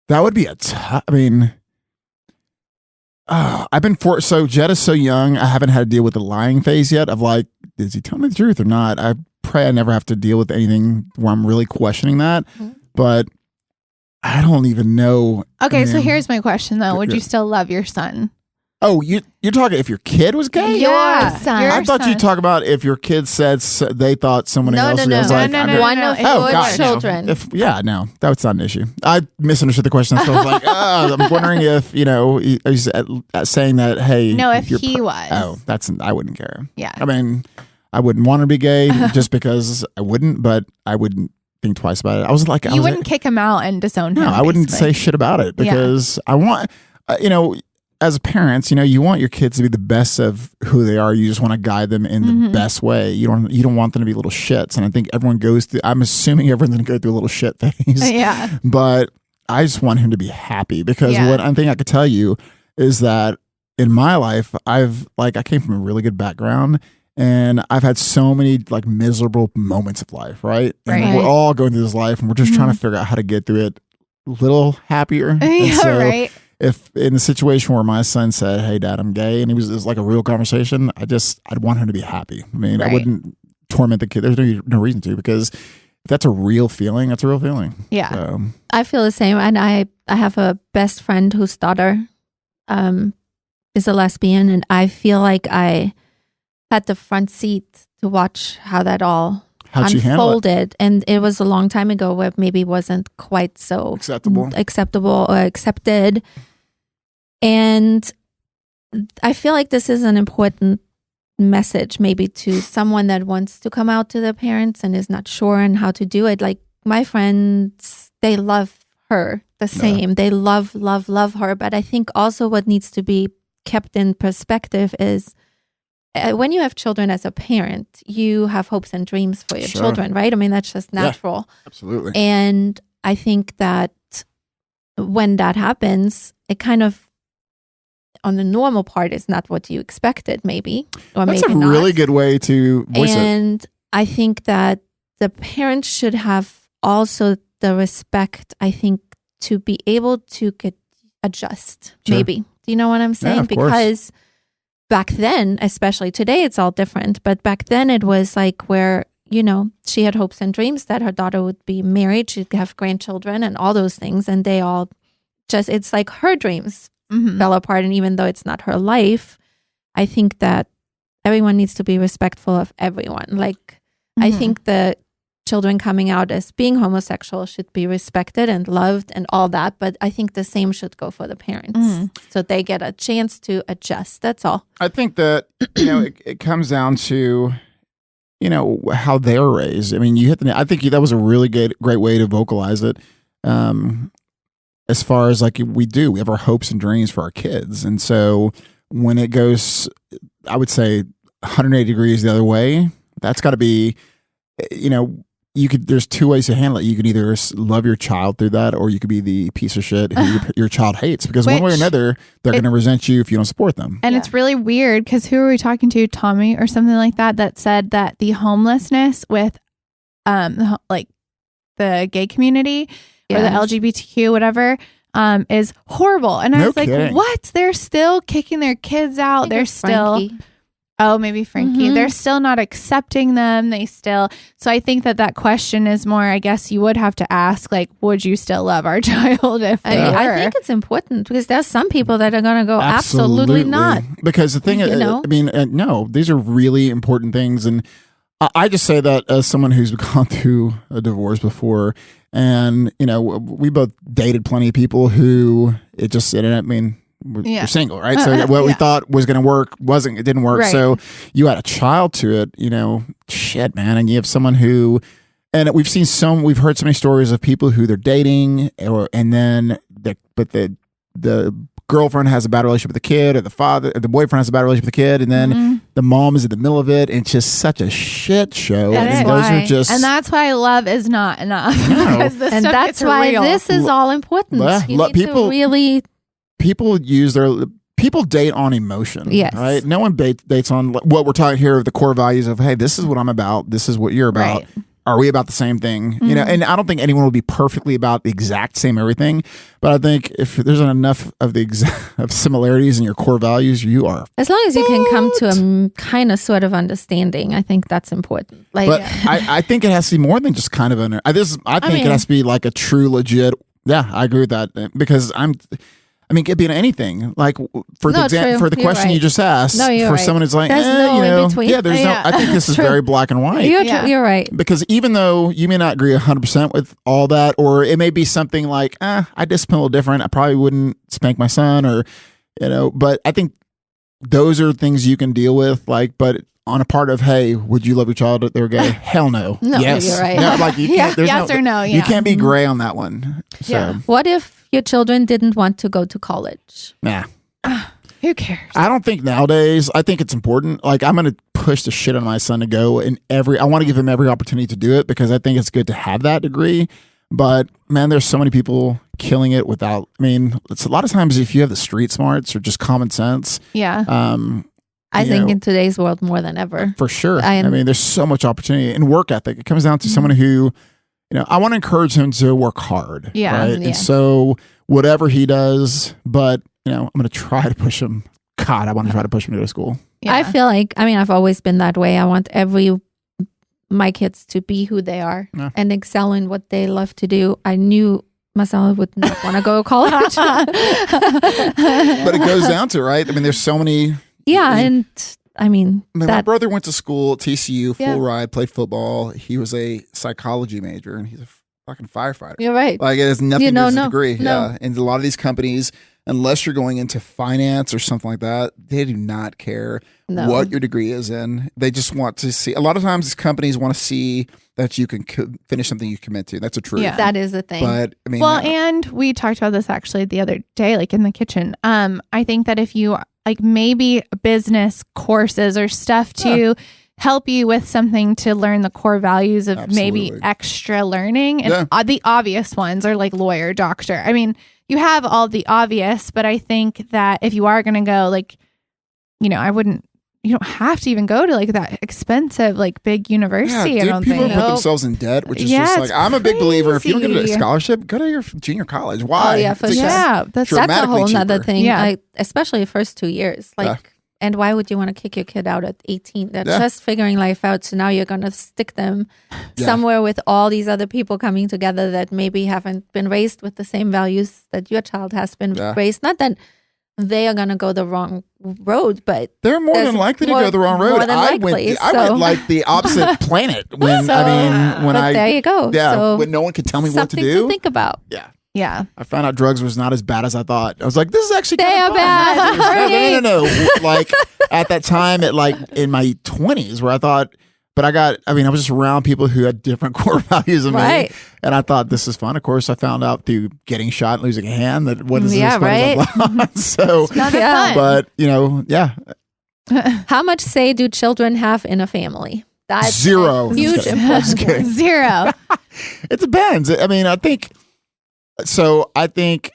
Speaker 3: That would be a tough. I mean, I've been so Jed is so young. I haven't had to deal with the lying phase yet. Of like, is he telling me the truth or not? I pray I never have to deal with anything where I'm really questioning that. But I don't even know.
Speaker 2: Okay, so
Speaker 3: Man.
Speaker 2: here's my question though: would you still love your son?
Speaker 3: Oh, you're talking if your kid was gay?
Speaker 2: Yeah,
Speaker 1: Your son.
Speaker 2: your
Speaker 3: I thought you
Speaker 2: son.
Speaker 3: talk about if your kid said they thought someone
Speaker 1: No,
Speaker 3: else
Speaker 1: no,
Speaker 3: was
Speaker 1: no.
Speaker 3: like,
Speaker 2: No,
Speaker 3: I'm
Speaker 2: no,
Speaker 3: not-
Speaker 1: One
Speaker 2: no,
Speaker 1: of
Speaker 2: it
Speaker 1: your
Speaker 2: would-
Speaker 3: God, no.
Speaker 1: children.
Speaker 3: No, that's not an issue. I misunderstood the question. So I was like, I'm wondering if, he's saying that, hey.
Speaker 2: No, if
Speaker 3: you're
Speaker 2: he was.
Speaker 3: Oh, I wouldn't care.
Speaker 2: Yeah.
Speaker 3: I mean, I wouldn't want to be gay just because I wouldn't, but I wouldn't think twice about it. I was like,
Speaker 2: You wouldn't kick him out and disown him.
Speaker 3: no, I wouldn't
Speaker 2: basically.
Speaker 3: say shit about it because I want, as parents, you want your kids to be the best of who they are. You just want to guide them in the best way. You don't want them to be little shits. And I think everyone goes through. I'm assuming everyone's going to go through a little shit phase.
Speaker 2: Yeah.
Speaker 3: But I just want him to be happy because
Speaker 2: Yeah.
Speaker 3: what I think I could tell you is that in my life, I came from a really good background. And I've had so many miserable moments of life, right? And
Speaker 2: Right.
Speaker 3: we're all going through this life, and we're just trying to figure out how to get through it a little happier. And
Speaker 2: Yeah,
Speaker 3: so
Speaker 2: right.
Speaker 3: if in the situation where my son said, "Hey, Dad, I'm gay," and it was like a real conversation, I'd want him to be happy. I mean, I
Speaker 2: Right.
Speaker 3: wouldn't torment the kid. There's no reason to, because if that's a real feeling, that's a real feeling.
Speaker 2: Yeah.
Speaker 3: So,
Speaker 1: I feel the same. And I have a best friend whose daughter is a lesbian. And I feel like I had the front seat to watch how that all
Speaker 3: how'd you handle it?
Speaker 1: unfolded. And it was a long time ago where maybe wasn't quite so
Speaker 3: Acceptable.
Speaker 1: or accepted. And I feel like this is an important message maybe to someone that wants to come out to their parents and is not sure on how to do it. Like my friends, they love her the same. They love her. But I think also what needs to be kept in perspective is when you have children as a parent, you have hopes and dreams for your
Speaker 3: Sure.
Speaker 1: children, right? I mean, that's just natural.
Speaker 3: Absolutely.
Speaker 1: And I think that when that happens, it kind of, on the normal part, is not what you expected, maybe, or
Speaker 3: That's
Speaker 1: maybe
Speaker 3: a
Speaker 1: not.
Speaker 3: really good way to voice it.
Speaker 1: And I think that the parents should have also the respect, I think, to be able to adjust,
Speaker 3: Sure.
Speaker 1: maybe. Do you know what I'm saying?
Speaker 3: of course.
Speaker 1: Because back then, especially today, it's all different. But back then it was like where, she had hopes and dreams that her daughter would be married, she'd have grandchildren and all those things. And they all it's like her dreams fell apart. And even though it's not her life, I think that everyone needs to be respectful of everyone. Like, I think the children coming out as being homosexual should be respected and loved and all that. But I think the same should go for the parents. So they get a chance to adjust. That's all.
Speaker 3: I think that, it comes down to, how they're raised. I mean, I think that was a really great way to vocalize it. As far as we have our hopes and dreams for our kids. And so when it goes, I would say 180 degrees the other way, that's got to be, there's two ways to handle it. You can either love your child through that, or you could be the piece of shit who your child hates, because one way or another, they're going to resent you if you don't support them.
Speaker 2: And it's really weird because who are we talking to? Tommy or something like that said that the homelessness with the gay community or the
Speaker 1: Yes.
Speaker 2: LGBTQ, whatever, is horrible. And I
Speaker 3: No
Speaker 2: was like,
Speaker 3: kidding.
Speaker 2: what? They're still kicking their kids out. They're still,
Speaker 1: Frankie.
Speaker 2: oh, maybe Frankie.
Speaker 1: Mhm.
Speaker 2: They're still not accepting them. So I think that question is more, I guess you would have to ask, like, would you still love our child if they were?
Speaker 1: I think it's important because there's some people that are going to go, absolutely not.
Speaker 3: Because the thing is,
Speaker 1: You know?
Speaker 3: I mean, no, these are really important things. And I just say that as someone who's gone through a divorce before, and, we both dated plenty of people who it just didn't, I mean, you're single, right? So what we thought was going to work it didn't work.
Speaker 2: Right.
Speaker 3: So you add a child to it, shit, man. And you have someone who, and we've heard so many stories of people who they're dating and then the girlfriend has a bad relationship with the kid, or the boyfriend has a bad relationship with the kid, and then the mom is in the middle of it. And it's just such a shit show.
Speaker 2: And that's why love is not enough.
Speaker 3: No.
Speaker 2: Because this
Speaker 1: And
Speaker 2: stuff
Speaker 1: that's
Speaker 2: gets
Speaker 1: why
Speaker 2: real.
Speaker 1: this is all important. You need
Speaker 3: people-
Speaker 1: to really,
Speaker 3: people date on emotion.
Speaker 1: Yes.
Speaker 3: Right? No one dates on what we're talking here of the core values of, hey, this is what I'm about. This is what you're about.
Speaker 2: Right.
Speaker 3: Are we about the same thing? And I don't think anyone will be perfectly about the exact same everything, but I think if there's enough of of similarities in your core values, you are.
Speaker 1: as long as you can come to a kind of sort of understanding, I think that's important. Like,
Speaker 3: But I think it has to be more than just kind of I think it has to be like a true, legit. Yeah, I agree with that because it could be in anything. Like for
Speaker 1: No, true.
Speaker 3: for the
Speaker 1: You're
Speaker 3: question
Speaker 1: right.
Speaker 3: you just asked,
Speaker 1: No, you're
Speaker 3: for
Speaker 1: right.
Speaker 3: someone who's like,
Speaker 1: There's no in between.
Speaker 3: yeah, there's
Speaker 2: Yeah.
Speaker 3: no. I think this is
Speaker 1: True.
Speaker 3: very black and white.
Speaker 1: you're right.
Speaker 3: Because even though you may not agree 100% with all that, or it may be something like, I discipline a little different. I probably wouldn't spank my son, or, but I think those are things you can deal with. Like, but on a part of, hey, would you love your child if they're gay? Hell no.
Speaker 1: No,
Speaker 3: yes.
Speaker 1: you're right.
Speaker 3: No, like you can't. There's
Speaker 2: Yes or no,
Speaker 3: You
Speaker 2: yeah.
Speaker 3: can't be gray on that one. So,
Speaker 2: Yeah.
Speaker 1: What if your children didn't want to go to college?
Speaker 3: nah.
Speaker 2: Who cares?
Speaker 3: I don't think nowadays, I think it's important. Like, I'm going to push the shit on my son to go I want to give him every opportunity to do it because I think it's good to have that degree. But man, there's so many people killing it without, it's a lot of times if you have the street smarts or just common sense,
Speaker 2: Yeah.
Speaker 1: I
Speaker 3: You
Speaker 1: think
Speaker 3: know,
Speaker 1: in today's world more than ever.
Speaker 3: for sure.
Speaker 1: I am-
Speaker 3: There's so much opportunity and work ethic. It comes down to someone who, I want to encourage him to work hard.
Speaker 2: Yeah,
Speaker 3: Right.
Speaker 1: yeah.
Speaker 3: And so whatever he does, but I'm going to try to push him. God, I want to try to push him to go to school.
Speaker 2: Yeah.
Speaker 1: I feel like, I've always been that way. I want my kids to be who they are
Speaker 3: Yeah.
Speaker 1: and excel in what they love to do. I knew myself would not want to go to college.
Speaker 3: But it goes down to, right? There's so many.
Speaker 1: Yeah. And
Speaker 3: my
Speaker 1: that,
Speaker 3: brother went to school at TCU, full
Speaker 1: Yeah.
Speaker 3: ride, played football. He was a psychology major, and he's a fucking firefighter.
Speaker 1: you're right.
Speaker 3: Like, it has nothing to do with his degree.
Speaker 1: no.
Speaker 3: Yeah. And a lot of these companies, unless you're going into finance or something like that, they do not care
Speaker 1: No.
Speaker 3: what your degree is in. They just want to see. A lot of times, these companies want to see that you can finish something you commit to. That's a truth.
Speaker 2: Yeah.
Speaker 1: That is the thing.
Speaker 3: But
Speaker 2: Well, and we talked about this actually the other day, like in the kitchen. I think that if you like maybe business courses or stuff to help you with something to learn the core values of maybe
Speaker 3: Absolutely.
Speaker 2: extra learning, and the obvious ones are like lawyer, doctor. You have all the obvious, but I think that if you are going to go, like, you don't have to even go to like that expensive, like big university. I don't
Speaker 3: people
Speaker 2: think.
Speaker 3: put themselves in debt, which is
Speaker 2: Yeah,
Speaker 3: just
Speaker 2: it's
Speaker 3: like, I'm a big believer. If you're going to get a
Speaker 2: crazy.
Speaker 3: scholarship, go to your junior college. Why?
Speaker 1: Oh, yeah, for
Speaker 3: Because
Speaker 1: sure.
Speaker 2: Yeah, that's
Speaker 1: That's a
Speaker 3: dramatically
Speaker 1: whole nother
Speaker 3: cheaper.
Speaker 1: thing.
Speaker 2: Yeah.
Speaker 1: Especially the first 2 years. And why would you want to kick your kid out at 18? They're
Speaker 3: Yeah.
Speaker 1: just figuring life out. So now you're going to stick them somewhere with all these other people coming together that maybe haven't been raised with the same values that your child has been raised. Not that they are going to go the wrong road, but
Speaker 3: They're more than likely to go the wrong road.
Speaker 1: more than likely,
Speaker 3: I went like the opposite planet when
Speaker 1: but there you go.
Speaker 3: Yeah,
Speaker 1: So
Speaker 3: when no one could tell me what to
Speaker 1: something
Speaker 3: do.
Speaker 1: to think about.
Speaker 3: Yeah.
Speaker 2: Yeah.
Speaker 3: I found out drugs was not as bad as I thought. I was like, this is actually
Speaker 1: They
Speaker 3: kind
Speaker 1: are
Speaker 3: of
Speaker 1: bad.
Speaker 3: No. Like at that time, in my 20s, where I thought, but I was just around people who had different core values than me,
Speaker 1: Right.
Speaker 3: and I thought this is fun. Of course, I found out through getting shot and losing a hand that what is
Speaker 1: Yeah,
Speaker 3: as fun as I thought. So,
Speaker 2: Not
Speaker 1: Yeah.
Speaker 2: fun.
Speaker 3: but yeah,
Speaker 1: How much say do children have in a family? That's
Speaker 3: zero.
Speaker 1: huge
Speaker 3: Just kidding.
Speaker 1: important.
Speaker 3: Just kidding.
Speaker 2: Zero.
Speaker 3: It depends. I think so. I think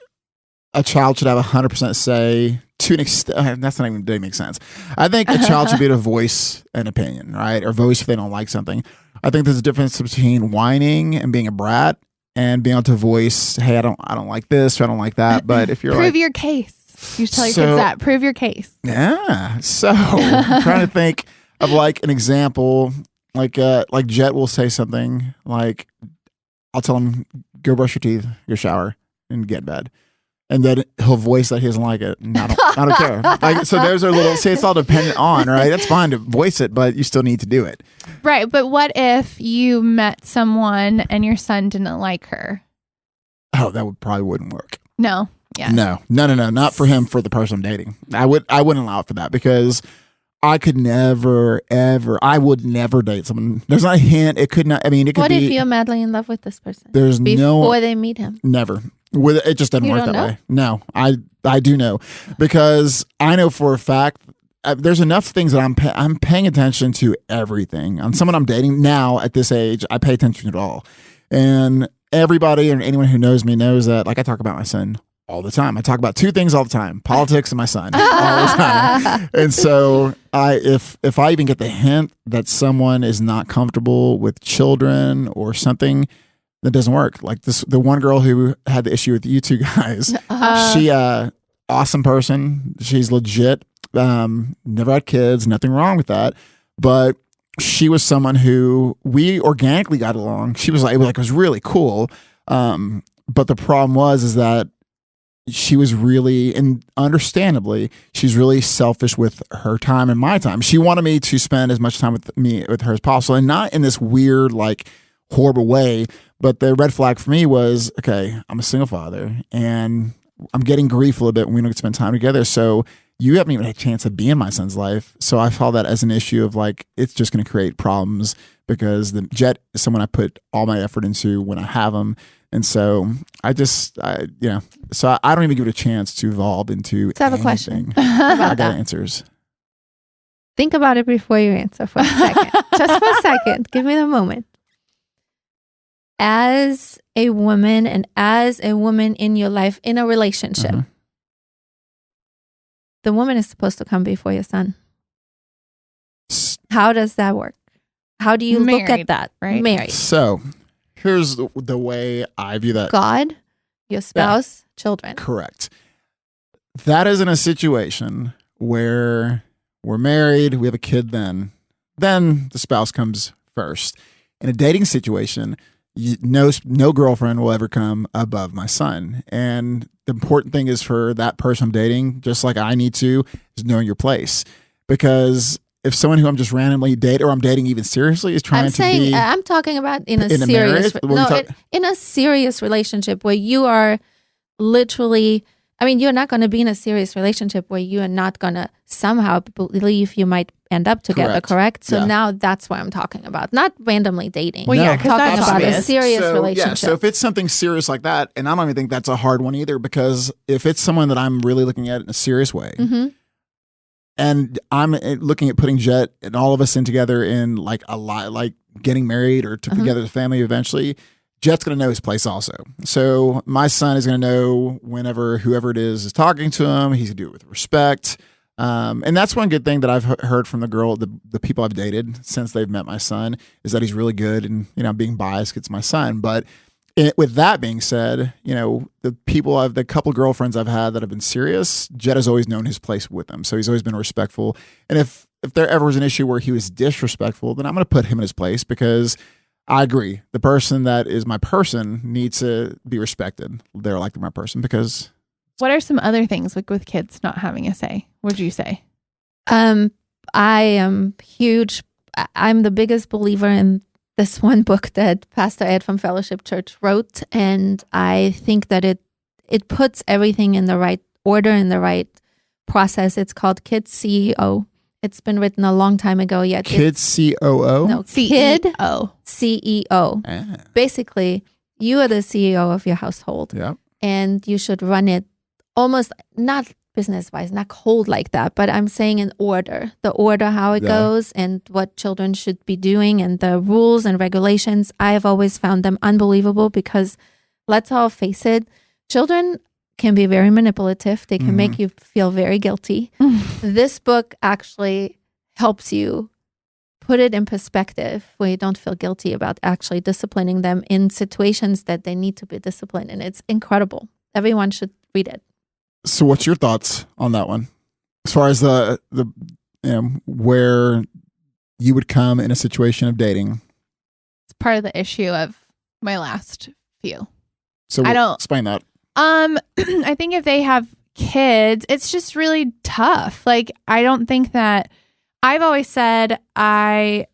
Speaker 3: a child should have 100% say to an extent. That's not even doesn't make sense. I think a child should be able to voice an opinion, right, or voice if they don't like something. I think there's a difference between whining and being a brat and being able to voice, hey, I don't like this, or I don't like that. But if you're
Speaker 2: prove
Speaker 3: like,
Speaker 2: your case. You tell your kids that. Prove your case.
Speaker 3: yeah. So I'm trying to think of like an example, like Jet will say something like, I'll tell him, go brush your teeth, go shower, and get in bed. And then he'll voice that he doesn't like it. And I don't care. Like, so those are little, say it's all dependent on, right? That's fine to voice it, but you still need to do it.
Speaker 2: Right. But what if you met someone and your son didn't like her?
Speaker 3: Oh, that probably wouldn't work.
Speaker 2: No. Yeah.
Speaker 3: No. Not for him, for the person I'm dating. I wouldn't allow it for that, because I could never, ever, I would never date someone. There's not a hint. It could not, I mean, it could
Speaker 1: What
Speaker 3: be.
Speaker 1: if you're madly in love with this person?
Speaker 3: There's
Speaker 1: before they meet him.
Speaker 3: Never. It just doesn't
Speaker 1: You
Speaker 3: work
Speaker 1: don't
Speaker 3: that
Speaker 1: know?
Speaker 3: way. No, I do know, because I know for a fact there's enough things that I'm paying attention to everything. On someone I'm dating now at this age, I pay attention to it all. And everybody and anyone who knows me knows that, like, I talk about my son all the time. I talk about two things all the time: politics and my son all the time. And so if I even get the hint that someone is not comfortable with children or something, that doesn't work. Like the one girl who had the issue with you two guys, she awesome person. She's legit. Never had kids, nothing wrong with that. But she was someone who we organically got along. She was like, it was really cool. But the problem is that she was really, and understandably, she's really selfish with her time and my time. She wanted me to spend as much time with her as possible, and not in this weird, like, horrible way. But the red flag for me was, okay, I'm a single father and I'm getting grief a little bit when we don't get to spend time together. So you haven't even had a chance to be in my son's life. So I saw that as an issue of, like, it's just going to create problems, because the Jet is someone I put all my effort into when I have him. And so I don't even give it a chance to evolve into
Speaker 1: Let's have a
Speaker 3: anything.
Speaker 1: question.
Speaker 3: I got answers.
Speaker 1: Think about it before you answer for a second. Just for a second. Give me the moment. As a woman, and as a woman in your life, in a relationship, the woman is supposed to come before your son. How does that work? How do you look at that?
Speaker 2: Right?
Speaker 1: Married.
Speaker 3: So here's the way I view that.
Speaker 1: God, your spouse, children.
Speaker 3: Correct. That is in a situation where we're married, we have a kid, then the spouse comes first. In a dating situation, no girlfriend will ever come above my son. And the important thing is, for that person I'm dating, just like I need to, is knowing your place. Because if someone who I'm just randomly dating, or I'm dating even seriously, is trying
Speaker 1: I'm talking about in a
Speaker 3: marriage?
Speaker 1: serious, in a serious relationship where you are literally, I mean, you're not going to be in a serious relationship where you are not going to somehow believe you might end up together, correct? So now that's what I'm talking about, not randomly dating.
Speaker 2: Well, yeah,
Speaker 1: I'm talking about a serious relationship.
Speaker 3: Yeah, so if it's something serious like that, and I don't even think that's a hard one either, because if it's someone that I'm really looking at in a serious way, and I'm looking at putting Jet and all of us in together in like a lot, like getting married or together as a family eventually, Jet's going to know his place also. So my son is going to know whenever whoever it is talking to him, he's going to do it with respect. And that's one good thing that I've heard from the people I've dated since they've met my son, is that he's really good. And, being biased, it's my son. But with that being said, the couple girlfriends I've had that have been serious, Jet has always known his place with them. So he's always been respectful. And if there ever was an issue where he was disrespectful, then I'm going to put him in his place, because I agree. The person that is my person needs to be respected. They're like my person, because.
Speaker 2: What are some other things with kids not having a say? What'd you say?
Speaker 1: I am huge. I'm the biggest believer in this one book that Pastor Ed from Fellowship Church wrote. And I think that it puts everything in the right order, in the right process. It's called Kid CEO. It's been written a long time ago. Yet
Speaker 3: Kid COO?
Speaker 1: No,
Speaker 2: Kid
Speaker 1: CEO.
Speaker 3: Ah.
Speaker 1: Basically, you are the CEO of your household.
Speaker 3: Yeah.
Speaker 1: And you should run it almost not business-wise, not cold like that, but I'm saying in order. The order, how it goes, and what children should be doing, and the rules and regulations. I have always found them unbelievable, because let's all face it, children can be very manipulative. They can make you feel very guilty. This book actually helps you put it in perspective where you don't feel guilty about actually disciplining them in situations that they need to be disciplined. And it's incredible. Everyone should read it.
Speaker 3: So what's your thoughts on that one? As far as the where you would come in a situation of dating.
Speaker 2: It's part of the issue of my last few.
Speaker 3: So
Speaker 2: I don't
Speaker 3: explain that.
Speaker 2: I think if they have kids, it's just really tough. Like, I don't think that I've always said I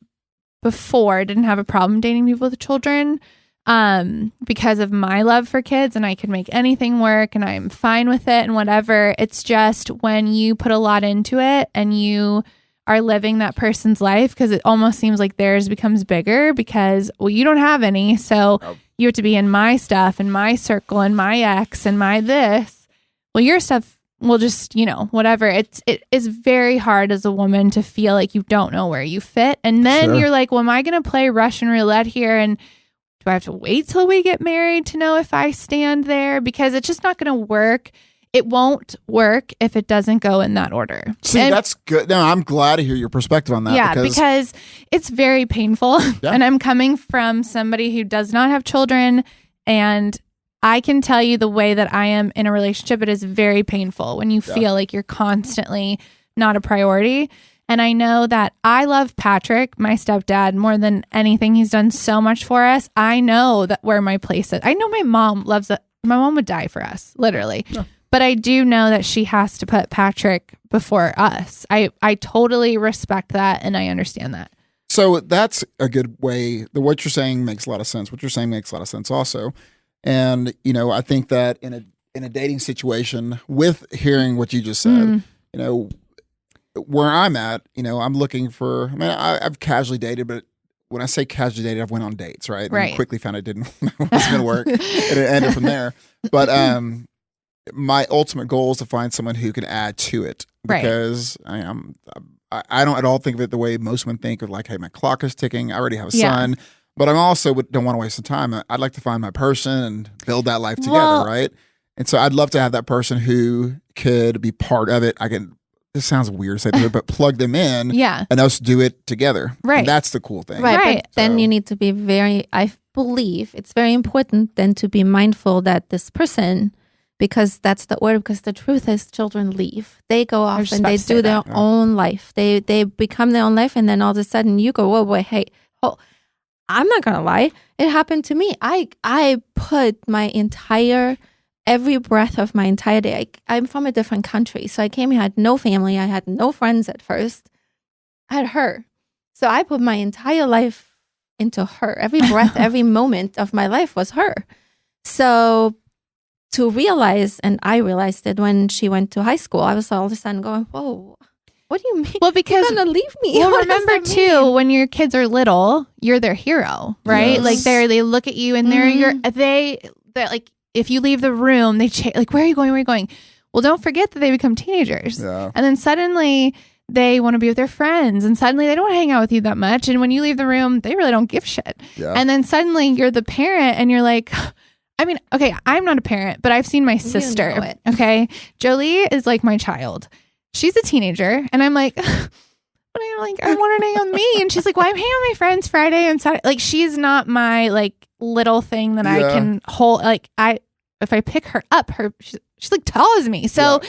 Speaker 2: before didn't have a problem dating people with children because of my love for kids, and I could make anything work and I'm fine with it and whatever. It's just when you put a lot into it and you are living that person's life, because it almost seems like theirs becomes bigger because, well, you don't have any. So you have to be in my stuff and my circle and my ex and my this. Well, your stuff will just, whatever. It is very hard as a woman to feel like you don't know where you fit. And then you're like, well, am I going to play Russian roulette here? And do I have to wait till we get married to know if I stand there? Because it's just not going to work. It won't work if it doesn't go in that order.
Speaker 3: See, that's good. No, I'm glad to hear your perspective on that.
Speaker 2: Yeah, because it's very painful.
Speaker 3: Yeah.
Speaker 2: And I'm coming from somebody who does not have children. And I can tell you the way that I am in a relationship, it is very painful when you feel like you're constantly not a priority. And I know that I love Patrick, my stepdad, more than anything. He's done so much for us. I know that where my place is. I know my mom loves it. My mom would die for us, literally. Yeah. But I do know that she has to put Patrick before us. I totally respect that, and I understand that.
Speaker 3: So that's a good way. What you're saying makes a lot of sense. What you're saying makes a lot of sense also. And, I think that in a dating situation, with hearing what you just said, where I'm at, I'm looking for, I've casually dated, but when I say casually dated, I've went on dates, right?
Speaker 2: Right.
Speaker 3: And quickly found it wasn't going to work. And it ended from there. But my ultimate goal is to find someone who can add to it, because I don't at all think of it the way most women think of, like, hey, my clock is ticking. I already have a son, but I'm also don't want to waste the time. I'd like to find my person and build that life together, right? And so I'd love to have that person who could be part of it. This sounds weird to say, but plug them in and us do it together.
Speaker 2: Right.
Speaker 3: And that's the cool thing.
Speaker 1: Right. But then you need to be I believe it's very important then to be mindful that this person, because that's the order, because the truth is children leave. They go off and they do their own life. They become their own life, and then all of a sudden you go, whoa, boy, hey, I'm not going to lie. It happened to me. I put my every breath of my entire day. I'm from a different country. So I came here, I had no family. I had no friends at first. I had her. So I put my entire life into her. Every breath, every moment of my life was her. So to realize, and I realized it when she went to high school, I was all of a sudden going, whoa, what do you mean?
Speaker 2: Well, because
Speaker 1: you're gonna leave me.
Speaker 2: Well, remember too, when your kids are little, you're their hero, right?
Speaker 3: Yes.
Speaker 2: Like they look at you and they're like, if you leave the room, they like, where are you going? Where are you going? Well, don't forget that they become teenagers.
Speaker 3: Yeah.
Speaker 2: And then suddenly they want to be with their friends, and suddenly they don't want to hang out with you that much. And when you leave the room, they really don't give shit. Yeah. And then suddenly you're the parent and you're like, okay, I'm not a parent, but I've seen my sister.
Speaker 1: You know it.
Speaker 2: Okay. Jolie is like my child. She's a teenager. And I'm like, I want her to hang out with me. And she's like, well, I'm hanging with my friends Friday and Saturday. Like, she's not my like little thing that I can hold. Like, if I pick her up, she's like tall as me. So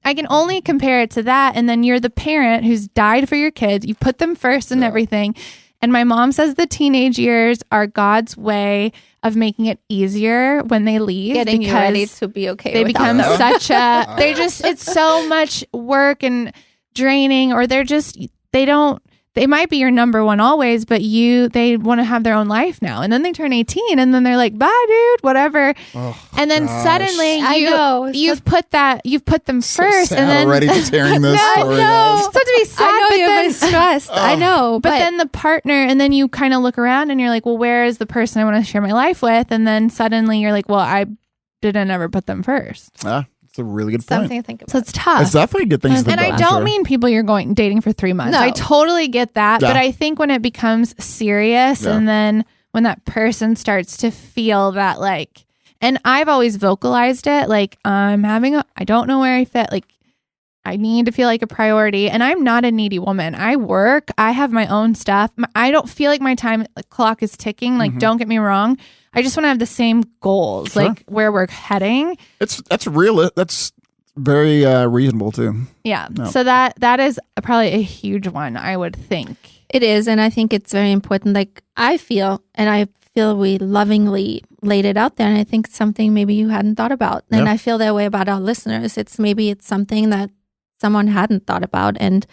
Speaker 2: I can only compare it to that. And then you're the parent who's died for your kids. You put them first and everything. And my mom says the teenage years are God's way of making it easier when they leave.
Speaker 1: Getting you ready to be okay.
Speaker 2: They become such a, it's so much work and draining, or they might be your number one always, but they want to have their own life now. And then they turn 18 and then they're like, bye dude, whatever. Oh, and then suddenly you've put them first. And then
Speaker 3: already tearing this story.
Speaker 2: It's supposed to be sad.
Speaker 1: I know
Speaker 2: but
Speaker 1: you've
Speaker 2: then,
Speaker 1: been stressed. I know.
Speaker 2: But then the partner, and then you kind of look around and you're like, well, where is the person I want to share my life with? And then suddenly you're like, well, I didn't ever put them first.
Speaker 3: It's a really good point.
Speaker 1: Something to think about.
Speaker 2: So it's tough.
Speaker 3: It's definitely a good thing to think
Speaker 2: about. And I don't
Speaker 3: sure.
Speaker 2: mean people you're dating for 3 months.
Speaker 1: No.
Speaker 2: I totally get that. But I think when it becomes serious and then when that person starts to feel that like, and I've always vocalized it, like I don't know where I fit. Like I need to feel like a priority. And I'm not a needy woman. I work. I have my own stuff. I don't feel like my time clock is ticking. Like, don't get me wrong. I just want to have the same goals,
Speaker 3: Sure.
Speaker 2: like where we're heading.
Speaker 3: That's real. That's very reasonable too.
Speaker 2: Yeah.
Speaker 3: No.
Speaker 2: So that is probably a huge one, I would think.
Speaker 1: It is, and I think it's very important. Like I feel we lovingly laid it out there, and I think it's something maybe you hadn't thought about. And
Speaker 3: Yeah.
Speaker 1: I feel that way about our listeners. It's something that someone hadn't thought about. And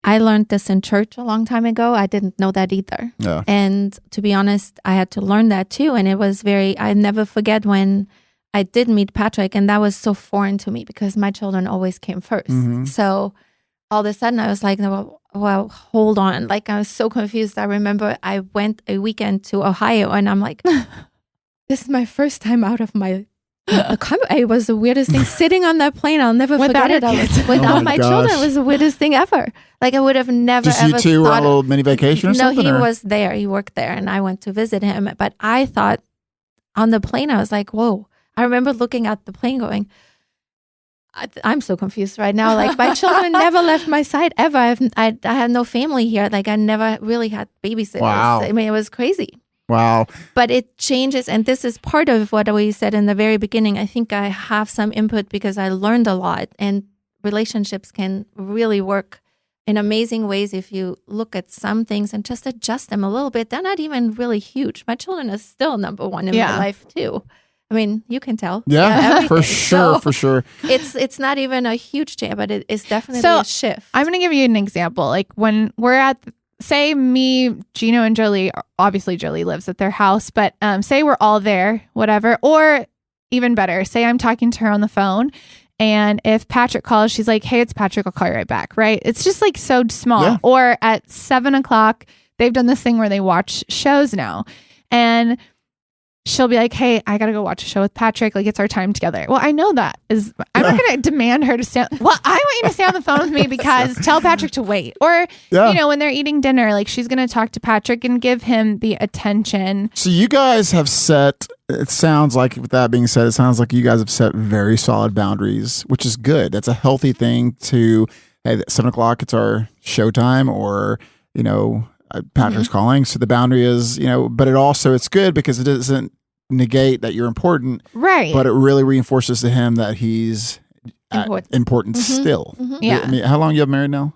Speaker 1: I learned this in church a long time ago. I didn't know that either.
Speaker 3: Yeah.
Speaker 1: And to be honest, I had to learn that too. And it was I never forget when I did meet Patrick, and that was so foreign to me because my children always came first.
Speaker 3: Mhm.
Speaker 1: So all of a sudden I was like, well, hold on. Like I was so confused. I remember I went a weekend to Ohio and I'm like, this is my first time out of my it was the weirdest thing. Sitting on that plane, I'll never
Speaker 2: Without
Speaker 1: forget it.
Speaker 2: our kids.
Speaker 1: Without
Speaker 3: Oh my
Speaker 1: my
Speaker 3: gosh.
Speaker 1: children, it was the weirdest thing ever. Like I would have never
Speaker 3: Just you
Speaker 1: ever
Speaker 3: two on a
Speaker 1: thought
Speaker 3: little mini vacation or
Speaker 1: no,
Speaker 3: something?
Speaker 1: he
Speaker 3: or?
Speaker 1: was there. He worked there, and I went to visit him. But I thought on the plane, I was like, whoa. I remember looking at the plane going, I'm so confused right now. Like my children never left my side ever. I had no family here. Like I never really had babysitters.
Speaker 3: Wow.
Speaker 1: I mean, it was crazy.
Speaker 3: Wow.
Speaker 1: But it changes, and this is part of what we said in the very beginning. I think I have some input because I learned a lot, and relationships can really work in amazing ways if you look at some things and just adjust them a little bit. They're not even really huge. My children are still number one in my life too. I mean, you can tell.
Speaker 3: Yeah, for
Speaker 1: everything.
Speaker 3: sure,
Speaker 1: So
Speaker 3: for sure.
Speaker 1: It's not even a huge change, but it is definitely
Speaker 2: So,
Speaker 1: a shift.
Speaker 2: I'm going to give you an example. Like when we're at, say me, Gino and Jolie, obviously Jolie lives at their house, but say we're all there, whatever, or even better, say I'm talking to her on the phone. And if Patrick calls, she's like, hey, it's Patrick. I'll call you right back. Right. It's just like so small.
Speaker 3: Yeah.
Speaker 2: Or at 7:00, they've done this thing where they watch shows now. And she'll be like, hey, I got to go watch a show with Patrick. Like, it's our time together. Well, I know that is, I'm not going to demand her to stay. Well, I want you to stay on the phone with me because tell Patrick to wait. Or,
Speaker 3: Yeah.
Speaker 2: you know, when they're eating dinner, like she's going to talk to Patrick and give him the attention.
Speaker 3: So you guys have set, it sounds like, with that being said, it sounds like you guys have set very solid boundaries, which is good. That's a healthy thing to, hey, at 7:00, it's our showtime, or, you know, Patrick's calling. So the boundary is, you know, but it's good because it doesn't negate that you're important,
Speaker 2: Right.
Speaker 3: but it really reinforces to him that he's important
Speaker 1: Mhm.
Speaker 3: still.
Speaker 2: Yeah.
Speaker 3: I mean, how long you have married now?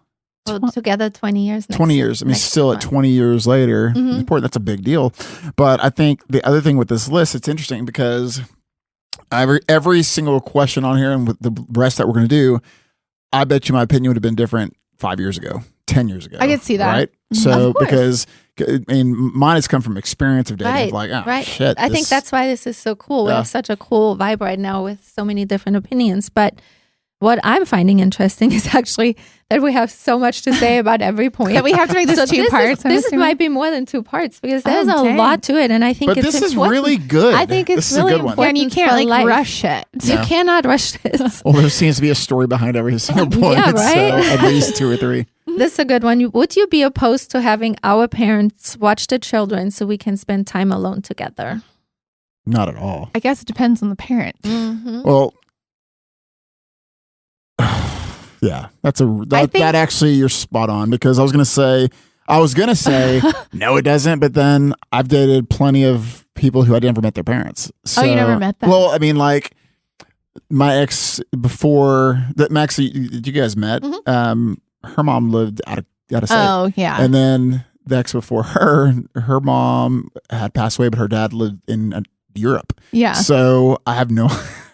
Speaker 1: Well, together 20 years.
Speaker 3: 20 years. I mean,
Speaker 1: next
Speaker 3: still at
Speaker 1: month.
Speaker 3: 20 years later,
Speaker 1: Mhm.
Speaker 3: it's important. That's a big deal. But I think the other thing with this list, it's interesting because every single question on here and with the rest that we're going to do, I bet you my opinion would have been different 5 years ago, 10 years ago.
Speaker 2: I could see that.
Speaker 3: Right?
Speaker 1: Mhm.
Speaker 3: So,
Speaker 1: Of course.
Speaker 3: because, I mean, mine has come from experience of dating.
Speaker 1: Right,
Speaker 3: Of like, oh,
Speaker 1: right.
Speaker 3: shit.
Speaker 1: I think
Speaker 3: this-
Speaker 1: that's why this is so cool. We
Speaker 3: Yeah.
Speaker 1: have such a cool vibe right now with so many different opinions. But what I'm finding interesting is actually that we have so much to say about every point.
Speaker 2: That we have to make this
Speaker 1: So
Speaker 2: two parts. I'm
Speaker 1: This
Speaker 2: assuming.
Speaker 1: might be more than two parts because there's
Speaker 2: Oh,
Speaker 1: a
Speaker 2: dang.
Speaker 1: lot to it, and I think
Speaker 3: But
Speaker 1: it's
Speaker 3: this is
Speaker 1: important.
Speaker 3: really good.
Speaker 1: I think it's
Speaker 3: this is
Speaker 1: really
Speaker 3: a good one.
Speaker 1: important.
Speaker 2: and you can't
Speaker 1: for
Speaker 2: like
Speaker 1: life.
Speaker 2: rush it.
Speaker 1: You cannot rush this.
Speaker 3: Well, there seems to be a story behind every single point.
Speaker 1: Yeah, right?
Speaker 3: So at least 2 or 3.
Speaker 1: This is a good one. Would you be opposed to having our parents watch the children so we can spend time alone together?
Speaker 3: Not at all.
Speaker 2: I guess it depends on the parent.
Speaker 1: Mm-hmm.
Speaker 3: Well, yeah,
Speaker 2: think-
Speaker 3: that actually you're spot on, because I was gonna say no, it doesn't. But then I've dated plenty of people who I never met their parents. So,
Speaker 2: Oh, you never met them?
Speaker 3: Well, I mean, like my ex before that, Max, you guys met. Her mom lived out of state,
Speaker 2: Oh, yeah.
Speaker 3: and then the ex before her mom had passed away, but her dad lived in Europe.
Speaker 2: yeah.
Speaker 3: So I have no.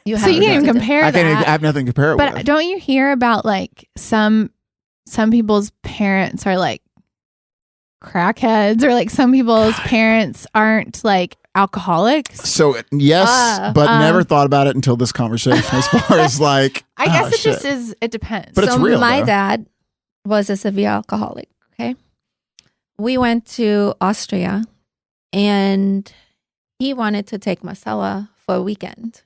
Speaker 2: So you can't even compare
Speaker 3: I
Speaker 2: that.
Speaker 3: have nothing to compare it
Speaker 2: But
Speaker 3: with.
Speaker 2: don't you hear about like some people's parents are like crackheads, or like some people's parents aren't like alcoholics?
Speaker 3: So yes, but never thought about it until this conversation. As far as like,
Speaker 2: I guess it
Speaker 3: shit.
Speaker 2: just is. It depends.
Speaker 3: But it's
Speaker 1: so
Speaker 3: real,
Speaker 1: my
Speaker 3: though.
Speaker 1: dad was a severe alcoholic. Okay. We went to Austria and he wanted to take Marcella for a weekend.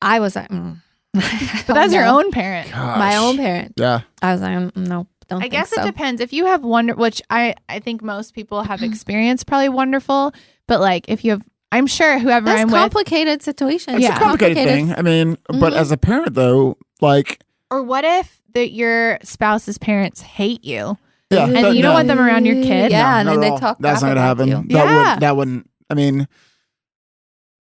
Speaker 1: I was like,
Speaker 2: but that's your own parent.
Speaker 1: my own parent.
Speaker 3: Yeah,
Speaker 1: I was like, no, don't
Speaker 2: I
Speaker 1: think
Speaker 2: guess
Speaker 1: so.
Speaker 2: it depends. If you have which I think most people have experienced, probably wonderful. But like if you have I'm sure whoever
Speaker 1: That's
Speaker 2: I'm with,
Speaker 1: complicated situation.
Speaker 3: It's
Speaker 2: Yeah.
Speaker 3: a complicated thing. I mean, but
Speaker 1: Mhm.
Speaker 3: as a parent though, like,
Speaker 2: or what if your spouse's parents hate you?
Speaker 3: yeah,
Speaker 2: And
Speaker 3: that-
Speaker 2: you don't
Speaker 3: no.
Speaker 2: want them around your kid?
Speaker 1: Yeah, and
Speaker 3: not
Speaker 1: then
Speaker 3: at
Speaker 1: they
Speaker 3: all.
Speaker 1: talk
Speaker 3: That's
Speaker 1: crap
Speaker 3: not gonna
Speaker 1: about
Speaker 3: happen.
Speaker 1: you.
Speaker 2: Yeah.
Speaker 3: That wouldn't. I mean,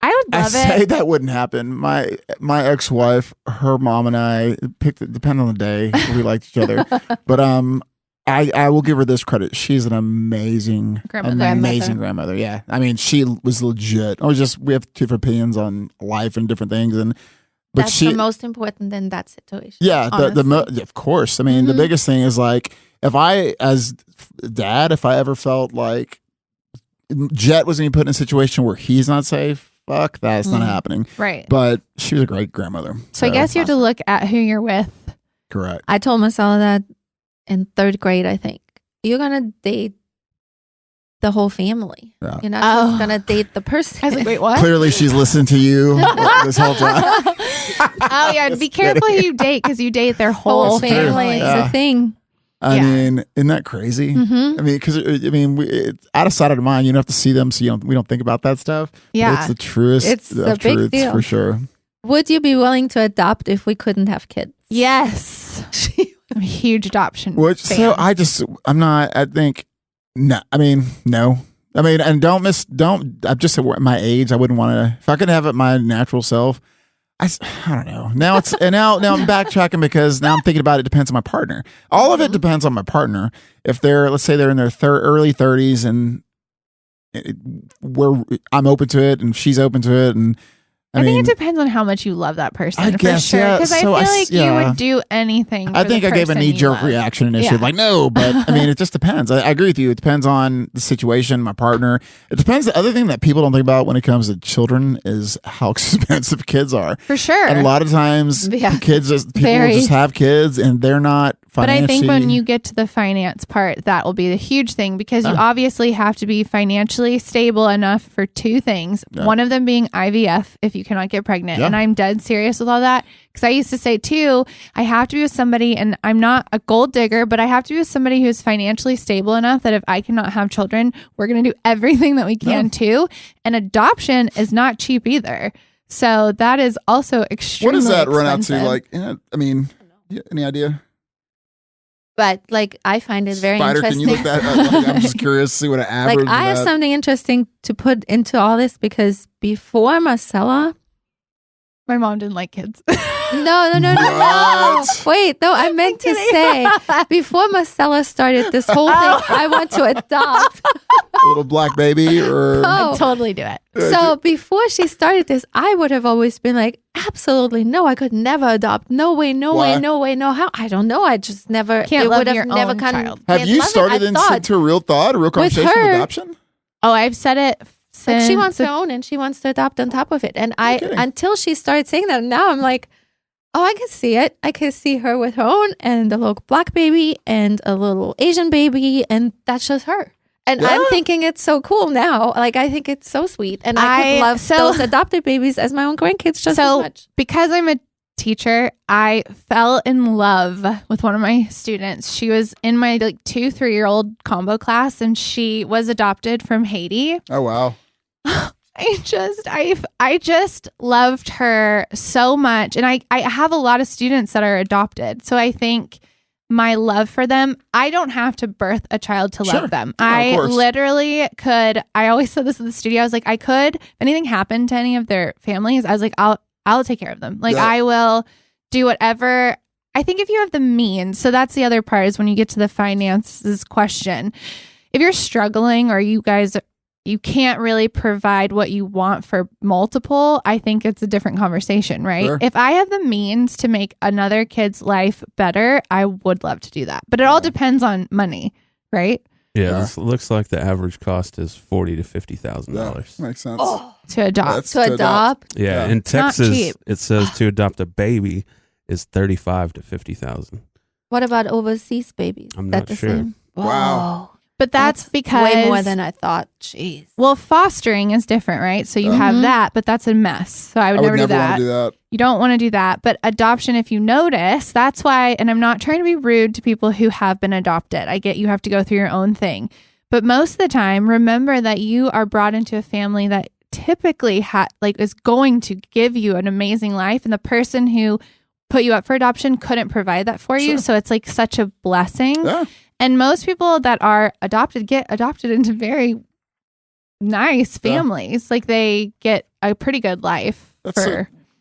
Speaker 2: I would
Speaker 3: I
Speaker 2: love
Speaker 3: say
Speaker 2: it.
Speaker 3: that wouldn't happen. My ex-wife, her mom and I depending on the day, we liked each other. But I will give her this credit. She's an amazing grandmother. Yeah. I mean, she was legit. We have different opinions on life and different things, but
Speaker 1: That's
Speaker 3: she
Speaker 1: the most important in that situation.
Speaker 3: yeah,
Speaker 1: honestly.
Speaker 3: of course. I mean, the
Speaker 1: Mhm.
Speaker 3: biggest thing is like if I as dad, if I ever felt like Jet was going to be put in a situation where he's not safe, fuck, that's not happening.
Speaker 2: Right.
Speaker 3: But she was a great grandmother.
Speaker 2: So I guess you have to look at who you're with.
Speaker 3: Correct.
Speaker 1: I told Marcella that in 3rd grade, I think. You're going to date the whole family.
Speaker 3: Yeah.
Speaker 1: You're not
Speaker 2: Oh.
Speaker 1: just going to date the person.
Speaker 2: I was like, wait, what?
Speaker 3: Clearly, she's listened to you this whole time.
Speaker 2: Oh yeah, be careful who you date because you date their whole
Speaker 1: whole
Speaker 3: That's true.
Speaker 1: family. It's
Speaker 3: Yeah.
Speaker 1: a thing.
Speaker 3: I
Speaker 2: Yeah.
Speaker 3: mean, isn't that crazy?
Speaker 1: Mm-hmm.
Speaker 3: I mean, because it's out of sight, out of mind. You don't have to see them, so we don't think about that stuff. But
Speaker 2: Yeah.
Speaker 3: it's the truest.
Speaker 1: It's
Speaker 3: of
Speaker 1: a big
Speaker 3: truths,
Speaker 1: deal.
Speaker 3: for sure.
Speaker 1: Would you be willing to adopt if we couldn't have kids?
Speaker 2: Yes. I'm a huge adoption
Speaker 3: Which
Speaker 2: fan.
Speaker 3: I'm not. I think no. I mean, no. I mean, and don't. I'm just at my age. I wouldn't want to. If I could have it my natural self, I don't know. Now it's and now I'm backtracking because now I'm thinking about it depends on my partner. All of it depends on my partner. If let's say they're in their early 30s and I'm open to it and she's open to it, and I mean,
Speaker 2: think it depends on how much you love that person.
Speaker 3: I
Speaker 2: for
Speaker 3: guess,
Speaker 2: sure.
Speaker 3: yeah.
Speaker 2: Because
Speaker 3: So
Speaker 2: I
Speaker 3: I
Speaker 2: feel
Speaker 3: s-
Speaker 2: like you
Speaker 3: yeah.
Speaker 2: would do anything.
Speaker 3: I
Speaker 2: for
Speaker 3: think
Speaker 2: the
Speaker 3: I gave a
Speaker 2: person you
Speaker 3: knee-jerk
Speaker 2: love.
Speaker 3: reaction initially,
Speaker 2: Yeah.
Speaker 3: like no, but I mean, it just depends. I agree with you. It depends on the situation, my partner. It depends. The other thing that people don't think about when it comes to children is how expensive kids are.
Speaker 2: For sure.
Speaker 3: And a lot of times,
Speaker 1: Yeah.
Speaker 3: people
Speaker 1: Very.
Speaker 3: just have kids and they're not
Speaker 2: But I
Speaker 3: financially.
Speaker 2: think when you get to the finance part, that will be the huge thing because you obviously have to be financially stable enough for 2 things.
Speaker 3: Yeah.
Speaker 2: One of them being IVF if you cannot get pregnant.
Speaker 3: Yeah.
Speaker 2: And I'm dead serious with all that because I used to say too, I have to be with somebody, and I'm not a gold digger, but I have to be with somebody who's financially stable enough that if I cannot have children, we're going to do everything that we can too. And adoption is not cheap either. So that is also
Speaker 3: what
Speaker 2: extremely
Speaker 3: does that run out to?
Speaker 2: expensive.
Speaker 3: Like, I mean, any idea?
Speaker 1: But like, I find it very
Speaker 3: Spider, can
Speaker 1: interesting.
Speaker 3: you look that up? Like, I'm just curious to see what an average.
Speaker 1: Like, I have
Speaker 3: of that.
Speaker 1: something interesting to put into all this because before Marcella,
Speaker 2: My mom didn't like kids.
Speaker 1: no.
Speaker 3: What?
Speaker 1: Wait, no, I meant to say before Marcella started this whole thing, I want to adopt.
Speaker 3: A little black baby, or
Speaker 1: Oh.
Speaker 2: I'd totally do it.
Speaker 1: So before she started this, I would have always been like, absolutely no, I could never adopt. No way, no
Speaker 3: Why?
Speaker 1: way, no way, no how. I don't know. I just never
Speaker 2: Can't
Speaker 1: it
Speaker 2: love
Speaker 1: would have
Speaker 2: your
Speaker 1: never
Speaker 2: own child.
Speaker 3: have
Speaker 1: can't
Speaker 3: you
Speaker 1: love it.
Speaker 3: started
Speaker 1: I thought,
Speaker 3: into a real thought, a real conversation of
Speaker 1: her-
Speaker 3: adoption?
Speaker 2: Oh, I've said it since
Speaker 1: like she wants her own and she wants to adopt on top of it. And I
Speaker 3: kidding.
Speaker 1: until she started saying that, now I'm like, oh, I can see it. I can see her with her own and a little black baby and a little Asian baby, and that's just her. And I'm
Speaker 3: Yeah.
Speaker 1: thinking it's so cool now. Like, I think it's so sweet. And I could love those adopted babies as my own grandkids just as much.
Speaker 2: Because I'm a teacher, I fell in love with one of my students. She was in my 2-3-year-old combo class, and she was adopted from Haiti.
Speaker 3: Oh wow.
Speaker 2: I just loved her so much. And I have a lot of students that are adopted. So I think my love for them, I don't have to birth a child to
Speaker 3: Sure.
Speaker 2: love them.
Speaker 3: No, of
Speaker 2: I
Speaker 3: course.
Speaker 2: literally could. I always said this in the studio. I was like, I could, if anything happened to any of their families, I was like, I'll take care of them. Like,
Speaker 3: Yeah.
Speaker 2: I will do whatever. I think if you have the means, so that's the other part is when you get to the finances question. If you're struggling or you can't really provide what you want for multiple, I think it's a different conversation, right?
Speaker 3: Sure.
Speaker 2: If I have the means to make another kid's life better, I would love to do that. But it all depends on money, right?
Speaker 4: Yeah,
Speaker 3: Yeah.
Speaker 4: this looks like the average cost is $40,000 to $50,000.
Speaker 3: Makes sense.
Speaker 2: To adopt.
Speaker 3: That's
Speaker 1: To adopt.
Speaker 4: Yeah,
Speaker 3: Yeah.
Speaker 4: in
Speaker 2: not
Speaker 4: Texas,
Speaker 2: cheap.
Speaker 4: it says to adopt a baby is $35,000 to $50,000.
Speaker 1: What about overseas babies?
Speaker 4: I'm
Speaker 1: Is that
Speaker 4: not
Speaker 1: the
Speaker 4: sure.
Speaker 1: same?
Speaker 3: Wow.
Speaker 2: But that's because
Speaker 1: way more than I thought. Jeez.
Speaker 2: well, fostering is different, right? So you have that, but that's a mess. So I would,
Speaker 3: I would
Speaker 2: never do
Speaker 3: never want
Speaker 2: that.
Speaker 3: to do that.
Speaker 2: You don't want to do that. But adoption, if you notice, that's why, and I'm not trying to be rude to people who have been adopted. I get you have to go through your own thing. But most of the time, remember that you are brought into a family that typically is going to give you an amazing life, and the person who put you up for adoption couldn't provide that for you. So it's like such a blessing.
Speaker 3: Yeah.
Speaker 2: And most people that are adopted get adopted into very nice families. Like they get a pretty good life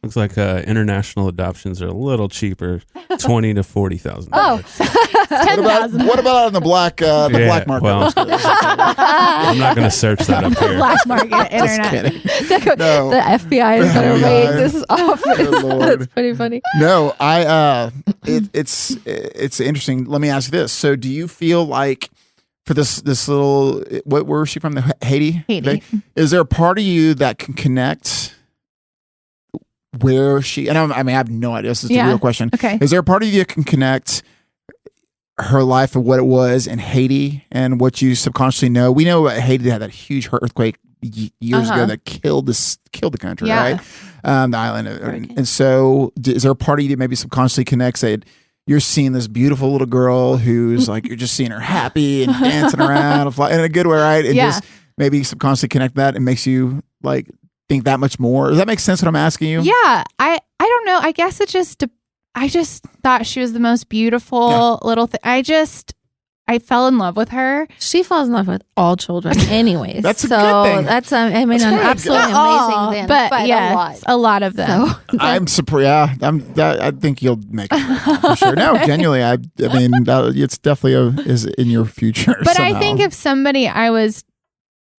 Speaker 4: Looks like international adoptions are a little cheaper, $20,000 to $40,000.
Speaker 2: Oh,
Speaker 3: What about on the black black market?
Speaker 4: Well, I'm not going to search that up here.
Speaker 2: black market internet.
Speaker 3: No.
Speaker 1: The FBI is going to
Speaker 3: Oh,
Speaker 1: raid
Speaker 3: God.
Speaker 1: this office.
Speaker 3: Good Lord.
Speaker 1: That's pretty funny.
Speaker 3: No, it's interesting. Let me ask you this. So do you feel like for this little, where was she from? Haiti?
Speaker 2: Haiti.
Speaker 3: Is there a part of you that can connect where she, and I have no idea. This is the real question.
Speaker 2: Okay.
Speaker 3: Is there a part of you that can connect her life and what it was in Haiti and what you subconsciously know? We know Haiti had that huge earthquake years ago that killed the country, right? The island. And so is there a part of you that maybe subconsciously connects that you're seeing this beautiful little girl who's like, you're just seeing her happy and dancing around in a good way, right? And just maybe subconsciously connect that and makes you like think that much more. Does that make sense what I'm asking you?
Speaker 2: Yeah. I don't know. I guess I just thought she was the most beautiful little thing. I fell in love with her.
Speaker 1: She falls in love with all children anyways.
Speaker 3: That's a
Speaker 1: so
Speaker 3: good thing.
Speaker 1: That's an
Speaker 3: That's
Speaker 1: absolutely
Speaker 2: Not
Speaker 1: amazing thing.
Speaker 2: but yes, a lot of them.
Speaker 1: So,
Speaker 3: I'm surprised. I think you'll make it for sure. No, genuinely, I mean, it's definitely is in your future.
Speaker 2: But
Speaker 3: somehow.
Speaker 2: I think if somebody I was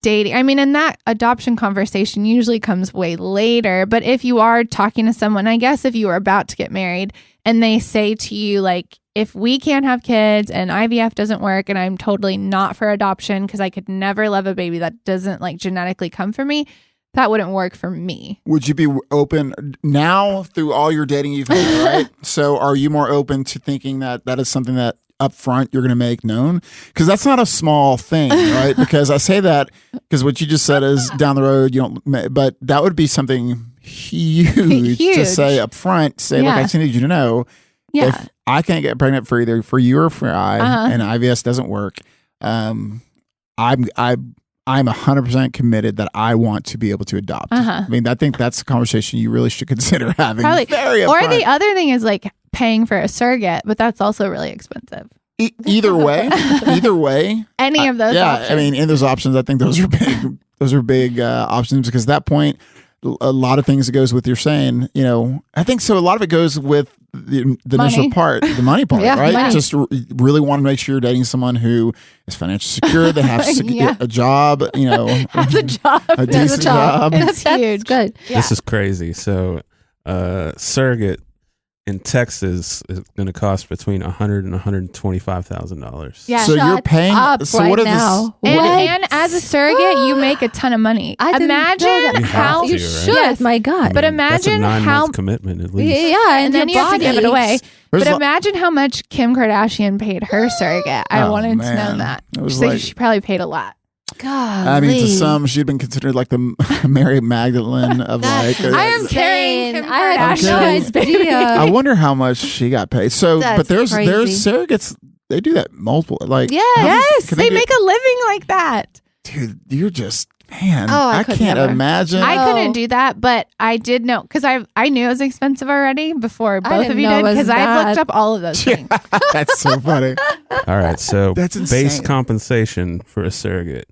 Speaker 2: dating, I mean, and that adoption conversation usually comes way later. But if you are talking to someone, I guess if you were about to get married and they say to you, like, if we can't have kids and IVF doesn't work and I'm totally not for adoption because I could never love a baby that doesn't like genetically come from me, that wouldn't work for me.
Speaker 3: Would you be open now through all your dating you've had, right? So are you more open to thinking that is something that up front you're going to make known? Because that's not a small thing, right? Because I say that because what you just said is down the road, you don't, but that would be something huge to say up front, say, look, I just need you to know if I can't get pregnant for either for you or for and IVF doesn't work, I'm 100% committed that I want to be able to adopt. I mean, I think that's a conversation you really should consider having.
Speaker 2: Probably.
Speaker 3: Very
Speaker 2: or
Speaker 3: upfront.
Speaker 2: the other thing is like paying for a surrogate, but that's also really expensive.
Speaker 3: Either way,
Speaker 2: Any of those options.
Speaker 3: I mean, in those options, I think those are big options because at that point, a lot of things that goes with you're saying, you know, I think so. A lot of it goes with the initial part, the money part, right?
Speaker 1: Money.
Speaker 3: Just really want to make sure you're dating someone who is financially secure. They have a job, you know,
Speaker 2: has a job.
Speaker 3: a decent job.
Speaker 2: That's
Speaker 1: that's
Speaker 2: huge.
Speaker 1: good.
Speaker 4: This is crazy. So, surrogate in Texas is going to cost between $100,000 and $125,000.
Speaker 2: Yeah.
Speaker 3: So you're paying.
Speaker 1: Up
Speaker 3: So
Speaker 1: right
Speaker 3: what are
Speaker 1: now.
Speaker 3: this?
Speaker 2: And as a surrogate, you make a ton of money.
Speaker 1: I didn't know
Speaker 2: Imagine
Speaker 1: that.
Speaker 4: You
Speaker 2: how
Speaker 4: have to,
Speaker 1: You
Speaker 4: right?
Speaker 1: should.
Speaker 2: Yes.
Speaker 1: My God.
Speaker 2: But
Speaker 4: That's a
Speaker 2: imagine
Speaker 4: 9
Speaker 2: how-
Speaker 4: month commitment at least.
Speaker 1: yeah,
Speaker 2: and then
Speaker 1: your
Speaker 2: you have to give it
Speaker 1: body.
Speaker 2: away.
Speaker 3: There's
Speaker 2: But
Speaker 3: a-
Speaker 2: imagine how much Kim Kardashian paid her surrogate. I
Speaker 3: Oh,
Speaker 2: wanted to know
Speaker 3: man.
Speaker 2: that.
Speaker 3: It was
Speaker 2: So
Speaker 3: like-
Speaker 2: she probably paid a lot.
Speaker 1: God.
Speaker 3: I mean, to some, she'd been considered like the Mary Magdalene of like.
Speaker 2: I am carrying Kim
Speaker 1: I had no
Speaker 2: Kardashian's baby.
Speaker 1: idea.
Speaker 3: I wonder how much she got paid. So,
Speaker 1: That's
Speaker 3: but there's
Speaker 1: crazy.
Speaker 3: surrogates. They do that multiple. Like,
Speaker 1: Yes.
Speaker 3: how does-
Speaker 2: Yes,
Speaker 3: can
Speaker 2: they
Speaker 3: do-
Speaker 2: make a living like that.
Speaker 3: Dude, you're just man.
Speaker 1: Oh, I
Speaker 3: I
Speaker 1: could
Speaker 3: can't
Speaker 1: never.
Speaker 3: imagine.
Speaker 2: I
Speaker 1: Oh.
Speaker 2: couldn't do that, but I did know because I knew it was expensive already before both
Speaker 1: didn't
Speaker 2: of you
Speaker 1: know it
Speaker 2: did
Speaker 1: was
Speaker 2: because I've
Speaker 1: that.
Speaker 2: looked up all of those things.
Speaker 3: That's so funny.
Speaker 4: All right. So,
Speaker 3: That's
Speaker 4: base
Speaker 3: insane.
Speaker 4: compensation for a surrogate,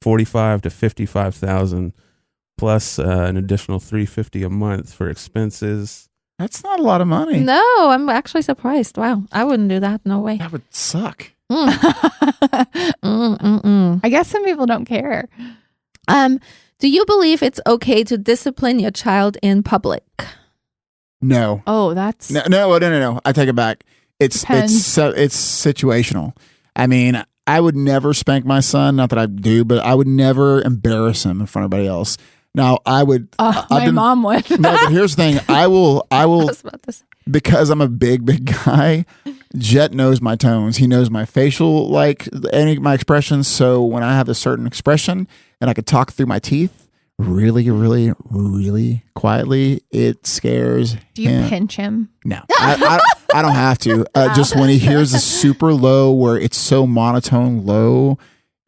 Speaker 4: $45,000 to $55,000 plus an additional $350 a month for expenses.
Speaker 3: That's not a lot of money.
Speaker 1: No, I'm actually surprised. Wow. I wouldn't do that. No way.
Speaker 3: That would suck.
Speaker 2: I guess some people don't care.
Speaker 1: Do you believe it's okay to discipline your child in public?
Speaker 3: No.
Speaker 2: Oh, that's
Speaker 3: No. I take it back. It's
Speaker 2: Depends.
Speaker 3: it's situational. I mean, I would never spank my son. Not that I do, but I would never embarrass him in front of everybody else. Now, I would.
Speaker 2: my mom would.
Speaker 3: No, but here's the thing. I will.
Speaker 1: I was about to say.
Speaker 3: Because I'm a big guy. Jet knows my tones. He knows my facial, like my expressions. So when I have a certain expression and I could talk through my teeth really, really, really quietly, it scares
Speaker 2: Do you
Speaker 3: him.
Speaker 2: pinch him?
Speaker 3: No, I don't have to. Just when he hears a super low where it's so monotone low,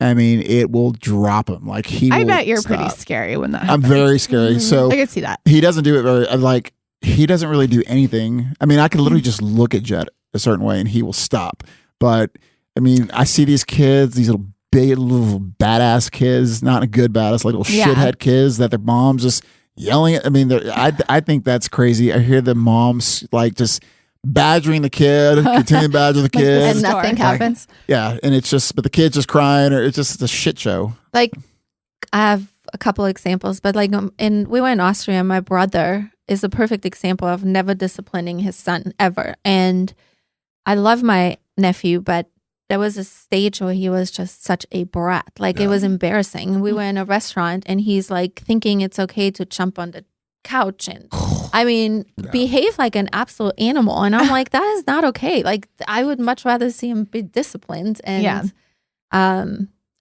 Speaker 3: I mean, it will drop him. Like
Speaker 2: I
Speaker 3: will
Speaker 2: bet you're
Speaker 3: stop.
Speaker 2: pretty scary when that
Speaker 3: I'm
Speaker 2: happens.
Speaker 3: very scary. So
Speaker 2: I can see that.
Speaker 3: he doesn't do it very like he doesn't really do anything. I mean, I can literally just look at Jet a certain way and he will stop. But I mean, I see these kids, these little big little badass kids, not a good badass, like little shithead kids that their moms just yelling at. I mean, I think that's crazy. I hear the moms like just badgering the kid, continuing to badger the kid,
Speaker 1: And nothing happens.
Speaker 3: Yeah, and it's just, but the kid's just crying, or it's just a shit show.
Speaker 1: Like, I have a couple examples, but like, we were in Austria. My brother is a perfect example of never disciplining his son ever. And I love my nephew, but there was a stage where he was just such a brat. Like, it was embarrassing. We were in a restaurant and he's like thinking it's okay to jump on the couch and I mean behave like an absolute animal. And I'm like, that is not okay. Like, I would much rather see him be disciplined and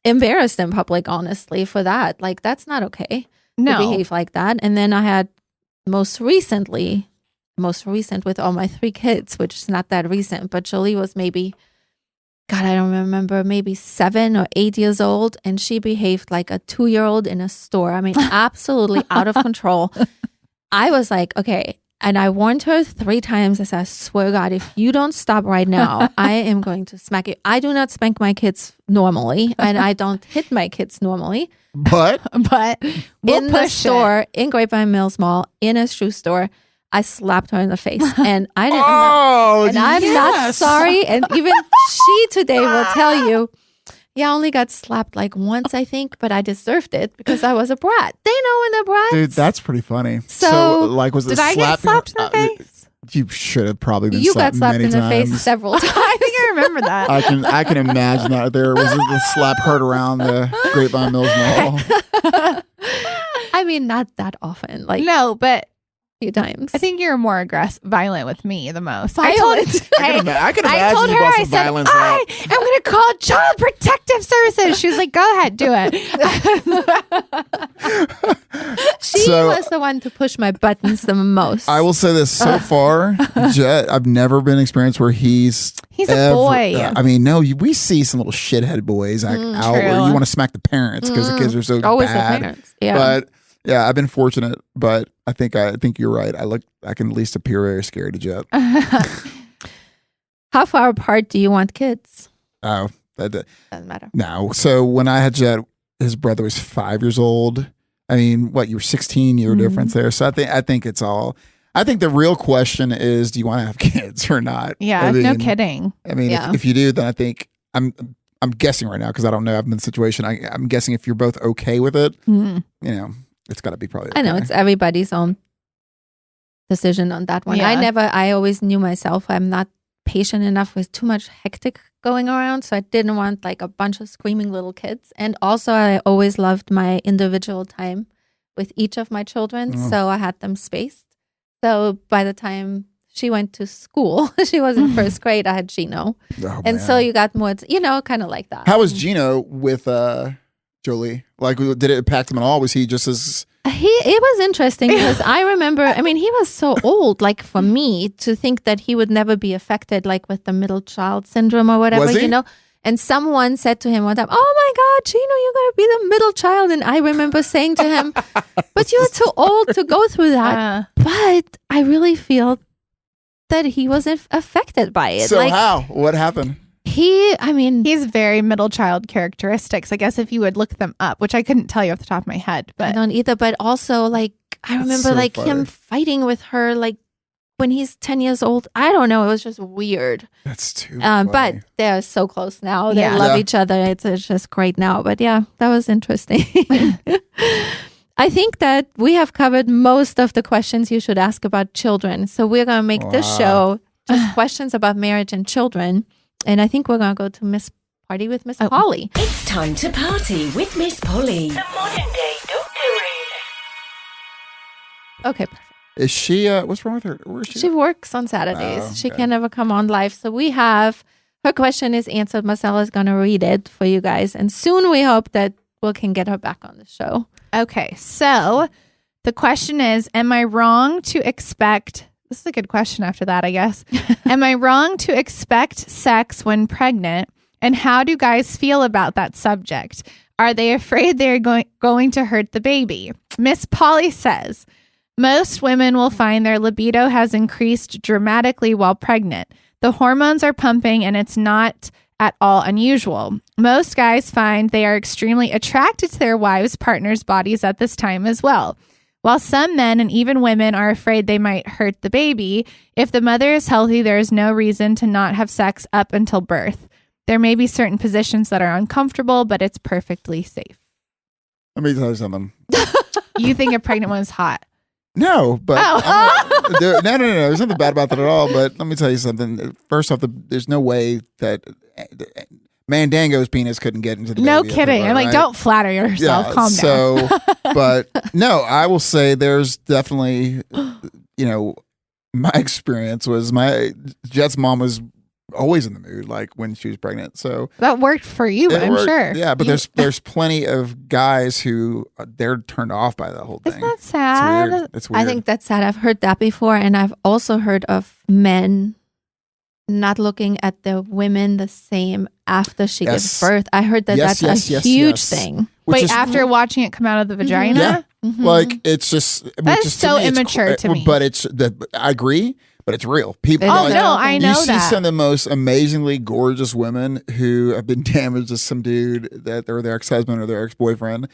Speaker 1: embarrassed in public, honestly, for that. Like, that's not okay to behave like that. And then I had most recent with all my 3 kids, which is not that recent, but Jolie was maybe, God, I don't remember, maybe 7 or 8 years old. And she behaved like a 2-year-old in a store. I mean, absolutely out of control. I was like, okay. And I warned her 3 times. I said, I swear to God, if you don't stop right now, I am going to smack you. I do not spank my kids normally. And I don't hit my kids normally.
Speaker 3: But
Speaker 2: we'll
Speaker 1: in the store, in Grapevine Mills Mall, in a shoe store, I slapped her in the face, and I didn't. And I'm not sorry. And even she today will tell you, yeah, I only got slapped like once, I think, but I deserved it because I was a brat. They know when they're brats.
Speaker 3: dude, that's pretty funny.
Speaker 1: So,
Speaker 3: like, was it
Speaker 2: did I get slapped in the face?
Speaker 3: You should have probably been.
Speaker 1: You got slapped
Speaker 3: many
Speaker 1: in the
Speaker 3: times.
Speaker 1: face several times.
Speaker 2: I think I remember that.
Speaker 3: I can imagine that there was the slap heard around the Grapevine Mills Mall.
Speaker 1: I mean, not that often, like
Speaker 2: No, but
Speaker 1: a few times.
Speaker 2: I think you're more violent with me the most.
Speaker 1: Violent.
Speaker 3: I could imagine
Speaker 2: told
Speaker 3: you
Speaker 2: her,
Speaker 3: brought
Speaker 2: I
Speaker 3: some
Speaker 2: said,
Speaker 3: violence
Speaker 2: I
Speaker 3: out.
Speaker 2: am going to call Child Protective Services. She was like, go ahead, do it.
Speaker 1: She was the one to push my buttons the most.
Speaker 3: I will say this so far, Jet, I've never been experienced where he's
Speaker 2: a boy.
Speaker 3: I mean, no, we see some little shithead boys out where
Speaker 2: true.
Speaker 3: you want to smack the parents because the kids are so
Speaker 1: Always
Speaker 3: bad.
Speaker 1: the parents. Yeah.
Speaker 3: But yeah, I've been fortunate, but I think you're right. I can at least appear very scary to Jet.
Speaker 1: How far apart do you want kids?
Speaker 3: Oh,
Speaker 1: Doesn't matter.
Speaker 3: no. So when I had Jet, his brother was 5 years old. I mean, what, you were 16-year difference there. So I think it's all. I think the real question is, do you want to have kids or not?
Speaker 2: Yeah, no kidding.
Speaker 3: I mean, if you do, then I think I'm guessing right now because I don't know. I've been in the situation. I'm guessing if you're both okay with it, you know, it's got to be probably. Okay.
Speaker 1: I know it's everybody's own decision on that one.
Speaker 2: Yeah.
Speaker 1: I always knew myself. I'm not patient enough with too much hectic going around. So I didn't want like a bunch of screaming little kids. And also I always loved my individual time with each of my children. So I had them spaced. So by the time she went to school, she was in first grade, I had Gino.
Speaker 3: Oh,
Speaker 1: and
Speaker 3: man.
Speaker 1: so you got more, kind of like that.
Speaker 3: How was Gino with Jolie? Like, did it impact him at all? Was he just as...
Speaker 1: It was interesting because I remember, I mean, he was so old, like for me to think that he would never be affected like with the middle child syndrome or whatever,
Speaker 3: Was he?
Speaker 1: And someone said to him one time, oh my God, Gino, you're going to be the middle child. And I remember saying to him, but you're too old to go through that. But I really feel that he wasn't affected by it.
Speaker 3: So how? What happened?
Speaker 2: He's very middle child characteristics. I guess if you would look them up, which I couldn't tell you off the top of my head,
Speaker 1: I
Speaker 2: but
Speaker 1: don't either. But also, like, I remember
Speaker 3: so
Speaker 1: like
Speaker 3: funny.
Speaker 1: him fighting with her, like when he's 10 years old. I don't know. It was just weird.
Speaker 3: That's too funny.
Speaker 1: But they're so close now. They
Speaker 2: Yeah.
Speaker 1: love
Speaker 3: Yeah.
Speaker 1: each other. It's just great now. But yeah, that was interesting. I think that we have covered most of the questions you should ask about children. So we're going to make this show just questions about marriage and children. And I think we're going to go to Miss Party with Miss Polly.
Speaker 5: It's time to party with Miss Polly. The modern day Dr.
Speaker 1: Okay, perfect.
Speaker 3: Is she, what's wrong with her? Where is she?
Speaker 1: She works on Saturdays.
Speaker 3: Oh,
Speaker 1: She
Speaker 3: okay.
Speaker 1: can never come on live. So we have, her question is answered. Marcella is going to read it for you guys. And soon we hope that we can get her back on the show.
Speaker 2: okay. So the question is, am I wrong to expect, this is a good question after that, I guess. Am I wrong to expect sex when pregnant And how do guys feel about that subject? Are they afraid they're going to hurt the baby? Miss Polly says, most women will find their libido has increased dramatically while pregnant. The hormones are pumping and it's not at all unusual. Most guys find they are extremely attracted to their wives' partners' bodies at this time as well. While some men and even women are afraid they might hurt the baby, if the mother is healthy, there is no reason to not have sex up until birth. There may be certain positions that are uncomfortable, but it's perfectly safe.
Speaker 3: Let me tell you something.
Speaker 2: You think a pregnant woman's hot?
Speaker 3: No, but
Speaker 2: Oh.
Speaker 3: no. There's nothing bad about that at all. But let me tell you something. First off, there's no way that Mandango's penis couldn't get into the
Speaker 2: No
Speaker 3: baby
Speaker 2: kidding.
Speaker 3: everywhere,
Speaker 2: I'm like,
Speaker 3: right?
Speaker 2: don't flatter yourself. Calm down.
Speaker 3: So, but no, I will say there's definitely, my experience was Jet's mom was always in the mood, like when she was pregnant. So
Speaker 2: That worked for you,
Speaker 3: it
Speaker 2: I'm
Speaker 3: worked.
Speaker 2: sure.
Speaker 3: Yeah, but there's plenty of guys who they're turned off by that whole thing.
Speaker 2: Isn't that sad?
Speaker 3: It's weird. It's weird.
Speaker 1: I think that's sad. I've heard that before. And I've also heard of men not looking at the women the same after she gives
Speaker 3: Yes.
Speaker 1: birth. I heard that
Speaker 3: Yes,
Speaker 1: that's
Speaker 3: yes,
Speaker 1: a
Speaker 3: yes,
Speaker 1: huge
Speaker 3: yes.
Speaker 1: thing.
Speaker 3: Which
Speaker 2: Wait,
Speaker 3: is-
Speaker 2: after watching it come out of the vagina?
Speaker 3: Yeah.
Speaker 1: Mhm.
Speaker 3: Like it's just
Speaker 2: That
Speaker 3: which
Speaker 2: is
Speaker 3: to
Speaker 2: so
Speaker 3: me, it's
Speaker 2: immature to me.
Speaker 3: But I agree, but it's real. People.
Speaker 1: It
Speaker 2: Oh,
Speaker 1: is.
Speaker 3: like,
Speaker 2: no, I know
Speaker 3: you see
Speaker 2: that.
Speaker 3: some of the most amazingly gorgeous women who have been damaged to some dude that or their ex-husband or their ex-boyfriend.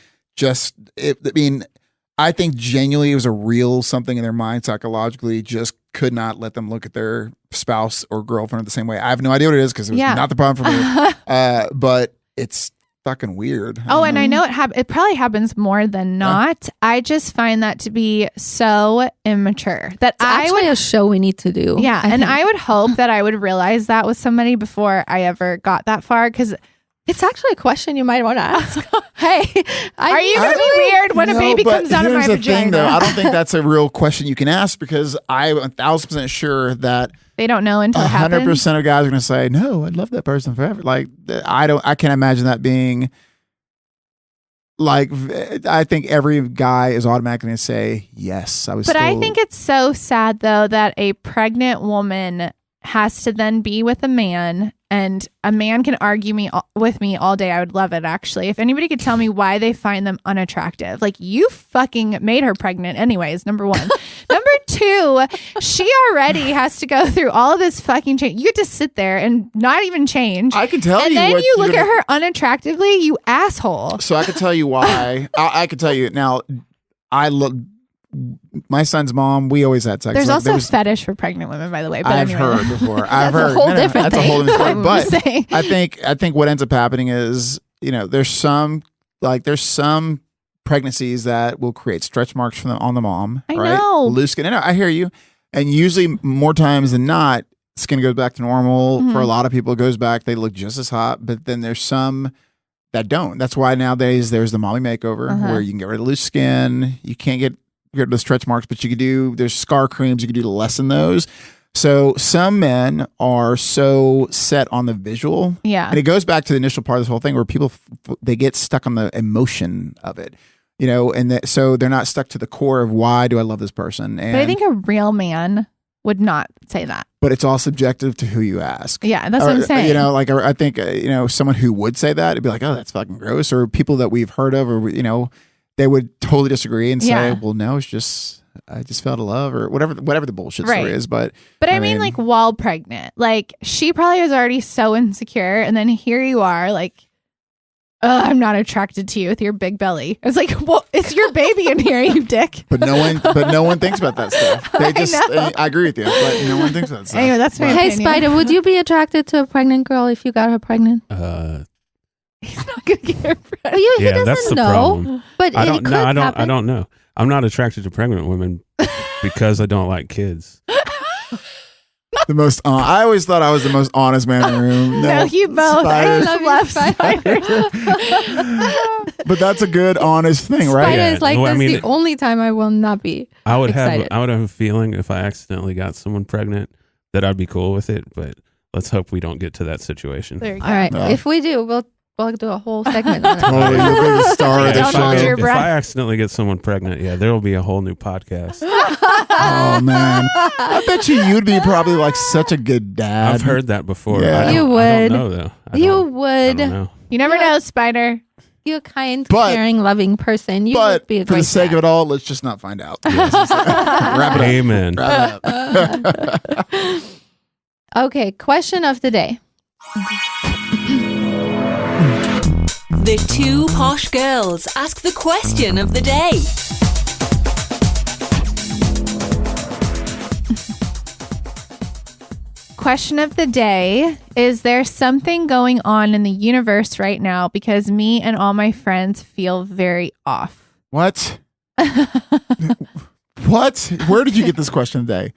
Speaker 3: I think genuinely it was a real something in their mind psychologically. Just could not let them look at their spouse or girlfriend the same way. I have no idea what it is because it was
Speaker 2: Yeah.
Speaker 3: not the problem for me. But it's fucking weird.
Speaker 2: Oh, and I know it probably happens more than not. I just find that to be so immature that
Speaker 1: It's actually a show we need to do.
Speaker 2: yeah, and I would hope that I would realize that with somebody before I ever got that far. Because
Speaker 1: it's actually a question you might want to ask. Hey,
Speaker 2: are you going to be weird when a
Speaker 3: No,
Speaker 2: baby
Speaker 3: but
Speaker 2: comes out of my
Speaker 3: here's the
Speaker 2: vagina?
Speaker 3: thing, though. I don't think that's a real question you can ask because I'm 1,000% sure that
Speaker 2: They don't know until it happens.
Speaker 3: 100% of guys are going to say, "No, I'd love that person forever." Like I can't imagine that being like. I think every guy is automatically going to say, "Yes, I was."
Speaker 2: But I
Speaker 3: still-
Speaker 2: think it's so sad though that a pregnant woman has to then be with a man, and a man can argue with me all day. I would love it, actually. If anybody could tell me why they find them unattractive, like, you fucking made her pregnant anyways, number one. Number two, she already has to go through all of this fucking change. You get to sit there and not even change.
Speaker 3: I can tell
Speaker 2: and
Speaker 3: you.
Speaker 2: then
Speaker 3: what
Speaker 2: you look
Speaker 3: you're
Speaker 2: at her unattractively, you asshole.
Speaker 3: So I can tell you why. I can tell you now. I look. My son's mom. We always had sex.
Speaker 2: There's
Speaker 3: Like,
Speaker 2: also
Speaker 3: there
Speaker 2: a
Speaker 3: was-
Speaker 2: fetish for pregnant women, by the way. But
Speaker 3: I've
Speaker 2: anyway.
Speaker 3: heard before. I've
Speaker 1: That's a
Speaker 3: heard.
Speaker 1: whole different
Speaker 3: That's a whole
Speaker 1: thing.
Speaker 3: different
Speaker 2: I'm
Speaker 3: thing. But
Speaker 2: just saying.
Speaker 3: I think what ends up happening is there's some pregnancies that will create stretch marks on the mom.
Speaker 2: I
Speaker 3: right?
Speaker 2: know.
Speaker 3: Loose skin. I hear you. And usually more times than not, skin goes back to normal.
Speaker 2: Mhm.
Speaker 3: For a lot of people, it goes back. They look just as hot. But then there's some that don't. That's why nowadays there's the mommy makeover
Speaker 2: Uh-huh.
Speaker 3: where you can get rid of loose skin. You can't get rid of the stretch marks, but you could there's scar creams you could do to lessen those. So some men are so set on the visual.
Speaker 2: Yeah.
Speaker 3: And it goes back to the initial part of this whole thing where people, they get stuck on the emotion of it, and so they're not stuck to the core of why do I love this person. And,
Speaker 2: But I think a real man would not say that.
Speaker 3: but it's all subjective to who you ask.
Speaker 2: Yeah, that's what I'm saying.
Speaker 3: I think, someone who would say that, it'd be like, oh, that's fucking gross. Or people that we've heard of, or, they would totally disagree and say,
Speaker 2: Yeah.
Speaker 3: well, no, it's just, I just fell in love or whatever the bullshit
Speaker 2: Right.
Speaker 3: story is. But
Speaker 2: I mean, like, while pregnant, like, she probably was already so insecure. And then here you are, like, I'm not attracted to you with your big belly. It's like, well, it's your baby in here, you dick.
Speaker 3: But no one thinks about that stuff. They just,
Speaker 2: know.
Speaker 3: I agree with you, but no one thinks about that stuff.
Speaker 2: Anyway, that's my
Speaker 3: But-
Speaker 1: Hey,
Speaker 2: opinion.
Speaker 1: Spider, would you be attracted to a pregnant girl if you got her pregnant?
Speaker 2: He's not going to get her
Speaker 1: Well,
Speaker 2: pregnant.
Speaker 1: he
Speaker 4: Yeah,
Speaker 1: doesn't
Speaker 4: that's the
Speaker 1: know,
Speaker 4: problem.
Speaker 1: but
Speaker 4: I
Speaker 1: it
Speaker 4: don't
Speaker 1: could
Speaker 4: know. I
Speaker 1: happen.
Speaker 4: don't know. I'm not attracted to pregnant women because I don't like kids.
Speaker 3: The most, I always thought I was the most honest man in the room.
Speaker 2: No, you both.
Speaker 3: Spider.
Speaker 2: I love Spider.
Speaker 3: But that's a good, honest thing, right?
Speaker 1: Spider
Speaker 4: Yeah.
Speaker 1: is like,
Speaker 4: Well, I
Speaker 1: that's
Speaker 4: mean-
Speaker 1: the only time I will not be.
Speaker 4: I would
Speaker 1: Excited.
Speaker 4: have a feeling if I accidentally got someone pregnant that I'd be cool with it, but let's hope we don't get to that situation.
Speaker 2: There you go.
Speaker 1: All right.
Speaker 3: No.
Speaker 1: If we do, we'll we'll do a whole segment on it.
Speaker 3: Oh, you'll be the star of the
Speaker 2: Don't hold
Speaker 3: show.
Speaker 2: your
Speaker 4: If
Speaker 2: breath.
Speaker 4: I accidentally get someone pregnant, there will be a whole new podcast.
Speaker 3: Oh man, I bet you'd be probably like such a good dad.
Speaker 4: I've heard that before.
Speaker 3: Yeah.
Speaker 4: I don't,
Speaker 1: You
Speaker 4: I
Speaker 1: would.
Speaker 4: don't know though. I
Speaker 1: You
Speaker 4: don't- I
Speaker 1: would.
Speaker 4: don't know.
Speaker 2: You never know, Spider.
Speaker 1: You're a kind,
Speaker 3: But-
Speaker 1: caring, loving person. You
Speaker 3: But
Speaker 1: would be a
Speaker 3: for
Speaker 1: great
Speaker 3: the sake
Speaker 1: dad.
Speaker 3: of it all, let's just not find out. Wrap it up.
Speaker 4: Amen.
Speaker 3: Wrap it up.
Speaker 1: Okay, question of the day.
Speaker 5: The two posh girls ask the question of the day.
Speaker 2: Question of the day. Is there something going on in the universe right now? Because me and all my friends feel very off.
Speaker 3: What? What? Where did you get this question today?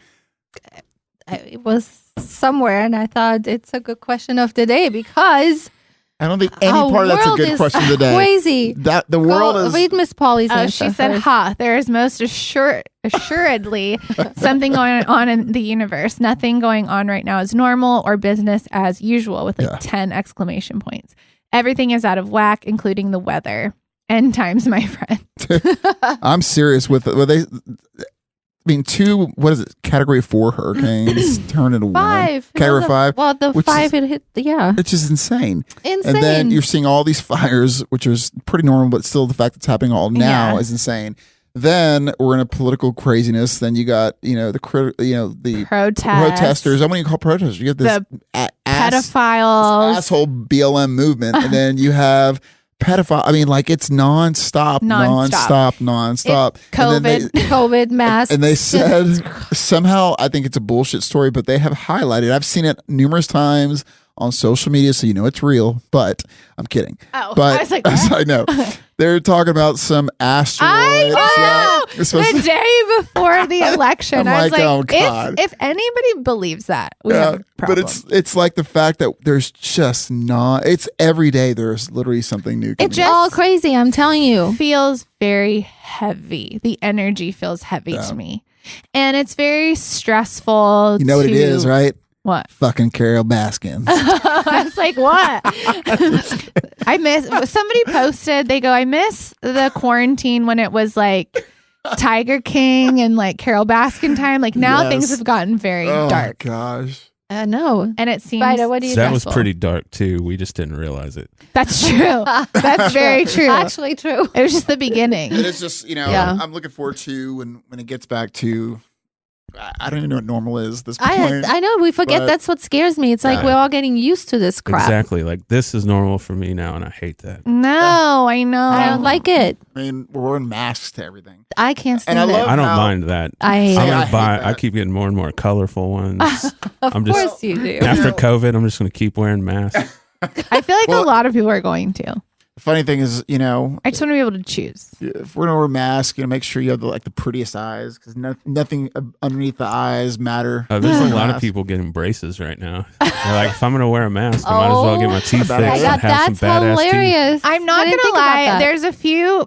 Speaker 1: It was somewhere, and I thought it's a good question of the day because
Speaker 3: I don't think any
Speaker 1: our
Speaker 3: part of that's a
Speaker 1: world
Speaker 3: good
Speaker 1: is
Speaker 3: question today.
Speaker 1: Crazy.
Speaker 3: That the world
Speaker 1: Go,
Speaker 3: is.
Speaker 1: read Miss Polly's
Speaker 2: Oh,
Speaker 1: answer
Speaker 2: she said,
Speaker 1: first.
Speaker 2: "Ha! There is most assuredly something going on in the universe. Nothing going on right now is normal or business as usual." With like
Speaker 3: Yeah.
Speaker 2: 10 exclamation points. Everything is out of whack, including the weather. End times, my friend.
Speaker 3: I'm serious with it. Well, I mean, what is it? Category 4 hurricanes turn into
Speaker 1: 5.
Speaker 3: one. Category 5,
Speaker 1: Well, the
Speaker 3: which
Speaker 1: 5 it hit. Yeah,
Speaker 3: which is insane.
Speaker 1: insane.
Speaker 3: And then you're seeing all these fires, which is pretty normal, but still the fact it's happening all now
Speaker 2: Yeah.
Speaker 3: is insane. Then we're in a political craziness. Then you got the protesters. What do you call protesters? You get this
Speaker 2: Pedophiles.
Speaker 3: asshole BLM movement, and then you have pedophile. I mean, like it's nonstop.
Speaker 2: Nonstop.
Speaker 3: And then
Speaker 1: COVID masks.
Speaker 3: and they said somehow, I think it's a bullshit story, but they have highlighted. I've seen it numerous times on social media, so you know it's real. But I'm kidding.
Speaker 2: Oh,
Speaker 3: But
Speaker 2: I was like, what?
Speaker 3: I know they're talking about some asteroid.
Speaker 2: I know.
Speaker 3: It's supposed
Speaker 2: The
Speaker 3: to-
Speaker 2: day before the election,
Speaker 3: I'm
Speaker 2: I was
Speaker 3: like,
Speaker 2: like,
Speaker 3: oh, God.
Speaker 2: if anybody believes that, we have a
Speaker 3: but
Speaker 2: problem.
Speaker 3: it's like the fact that there's just not. It's every day there's literally something new. Coming
Speaker 1: It's all crazy. I'm telling you.
Speaker 2: feels very heavy. The energy feels heavy to me. And it's very stressful.
Speaker 3: you know what it is, right?
Speaker 2: What?
Speaker 3: Fucking Carol Baskin.
Speaker 2: I was like, what? I miss, somebody posted, they go, I miss the quarantine when it was like Tiger King and like Carol Baskin time. Like now
Speaker 3: Yes.
Speaker 2: things have gotten very
Speaker 3: Oh
Speaker 2: dark.
Speaker 3: gosh.
Speaker 1: No.
Speaker 2: And it seems
Speaker 1: Spider, what do you
Speaker 4: That was
Speaker 1: stressful?
Speaker 4: pretty dark too. We just didn't realize it.
Speaker 2: that's true. That's very true.
Speaker 1: Actually true.
Speaker 2: It was just the beginning.
Speaker 3: It is just
Speaker 1: Yeah.
Speaker 3: I'm looking forward to when it gets back to. I don't even know what normal is at this point.
Speaker 1: I know. We forget
Speaker 3: but-
Speaker 1: that's what scares me. It's like
Speaker 3: Yeah.
Speaker 1: we're all getting used to this crap.
Speaker 4: Exactly. Like this is normal for me now, and I hate that.
Speaker 2: No, I know.
Speaker 1: I don't like it.
Speaker 3: I mean, we're wearing masks to everything.
Speaker 1: I can't stand
Speaker 3: And I
Speaker 1: it.
Speaker 3: love-
Speaker 4: I don't
Speaker 3: Now-
Speaker 4: mind that.
Speaker 1: I hate
Speaker 4: I'm
Speaker 1: it.
Speaker 3: I
Speaker 4: gonna
Speaker 3: hate
Speaker 4: buy.
Speaker 3: that.
Speaker 4: I keep getting more and more colorful ones.
Speaker 1: Of
Speaker 4: I'm just-
Speaker 1: course you do.
Speaker 4: After COVID, I'm just gonna keep wearing masks.
Speaker 2: I feel like
Speaker 3: Well-
Speaker 2: a lot of people are going to.
Speaker 3: The funny thing is,
Speaker 2: I just want to be able to choose.
Speaker 3: if we're gonna wear masks, make sure you have the prettiest eyes because nothing underneath the eyes matter.
Speaker 4: There's a lot of
Speaker 3: Mask.
Speaker 4: people getting braces right now. They're like, if I'm gonna wear a mask, I might as well get my teeth fixed
Speaker 3: bad idea.
Speaker 4: and have some
Speaker 1: That's
Speaker 4: badass teeth.
Speaker 1: hilarious.
Speaker 2: I'm
Speaker 1: I
Speaker 2: not
Speaker 1: didn't
Speaker 2: gonna
Speaker 1: think about
Speaker 2: lie.
Speaker 1: that.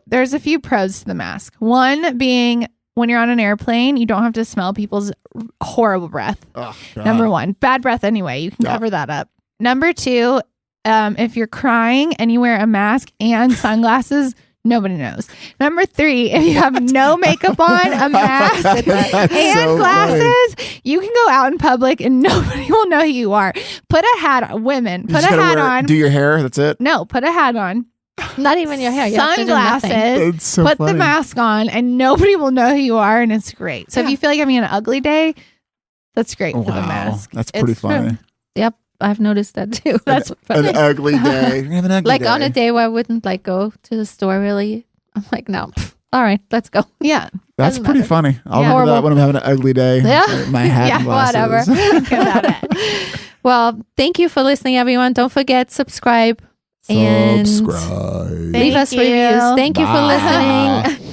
Speaker 2: There's a few pros to the mask. One being when you're on an airplane, you don't have to smell people's horrible breath.
Speaker 3: Oh, God.
Speaker 2: Number one, bad breath anyway. You can
Speaker 3: Yeah.
Speaker 2: cover that up. Number two, if you're crying and you wear a mask and sunglasses, nobody knows. Number three, if you have no makeup on, a mask
Speaker 3: That's
Speaker 2: and
Speaker 3: so
Speaker 2: glasses, you can go out in public and nobody will know who you are. Put a hat on. Women,
Speaker 3: You
Speaker 2: put
Speaker 3: just
Speaker 2: a
Speaker 3: gotta
Speaker 2: hat
Speaker 3: wear-
Speaker 2: on.
Speaker 3: Do your hair. That's it.
Speaker 2: No, put a hat on.
Speaker 1: Not even your hair. You have to do nothing.
Speaker 2: Sunglasses.
Speaker 3: It's so
Speaker 2: Put
Speaker 3: funny.
Speaker 2: the mask on and nobody will know who you are and it's great. So if you feel like having an ugly day, that's great
Speaker 3: Oh,
Speaker 2: for the
Speaker 3: wow,
Speaker 2: mask.
Speaker 3: that's pretty
Speaker 1: It's true.
Speaker 3: funny.
Speaker 1: Yep, I've noticed that too.
Speaker 2: That's
Speaker 3: An ugly day. You're gonna have an ugly
Speaker 1: like
Speaker 3: day.
Speaker 1: on a day where I wouldn't like go to the store really. I'm like, no. All right, let's go.
Speaker 2: yeah.
Speaker 3: That's
Speaker 1: doesn't
Speaker 3: pretty
Speaker 1: matter.
Speaker 3: funny. I'll
Speaker 1: Yeah.
Speaker 3: remember that
Speaker 1: Horrible.
Speaker 3: when I'm having an ugly day.
Speaker 1: Yeah.
Speaker 3: My hat
Speaker 2: Yeah,
Speaker 3: and glasses.
Speaker 1: whatever.
Speaker 2: Think about it.
Speaker 1: Well, thank you for listening, everyone. Don't forget, subscribe and
Speaker 3: Subscribe.
Speaker 1: leave us
Speaker 2: Thank you.
Speaker 1: reviews. Thank you for
Speaker 3: Bye.
Speaker 1: listening.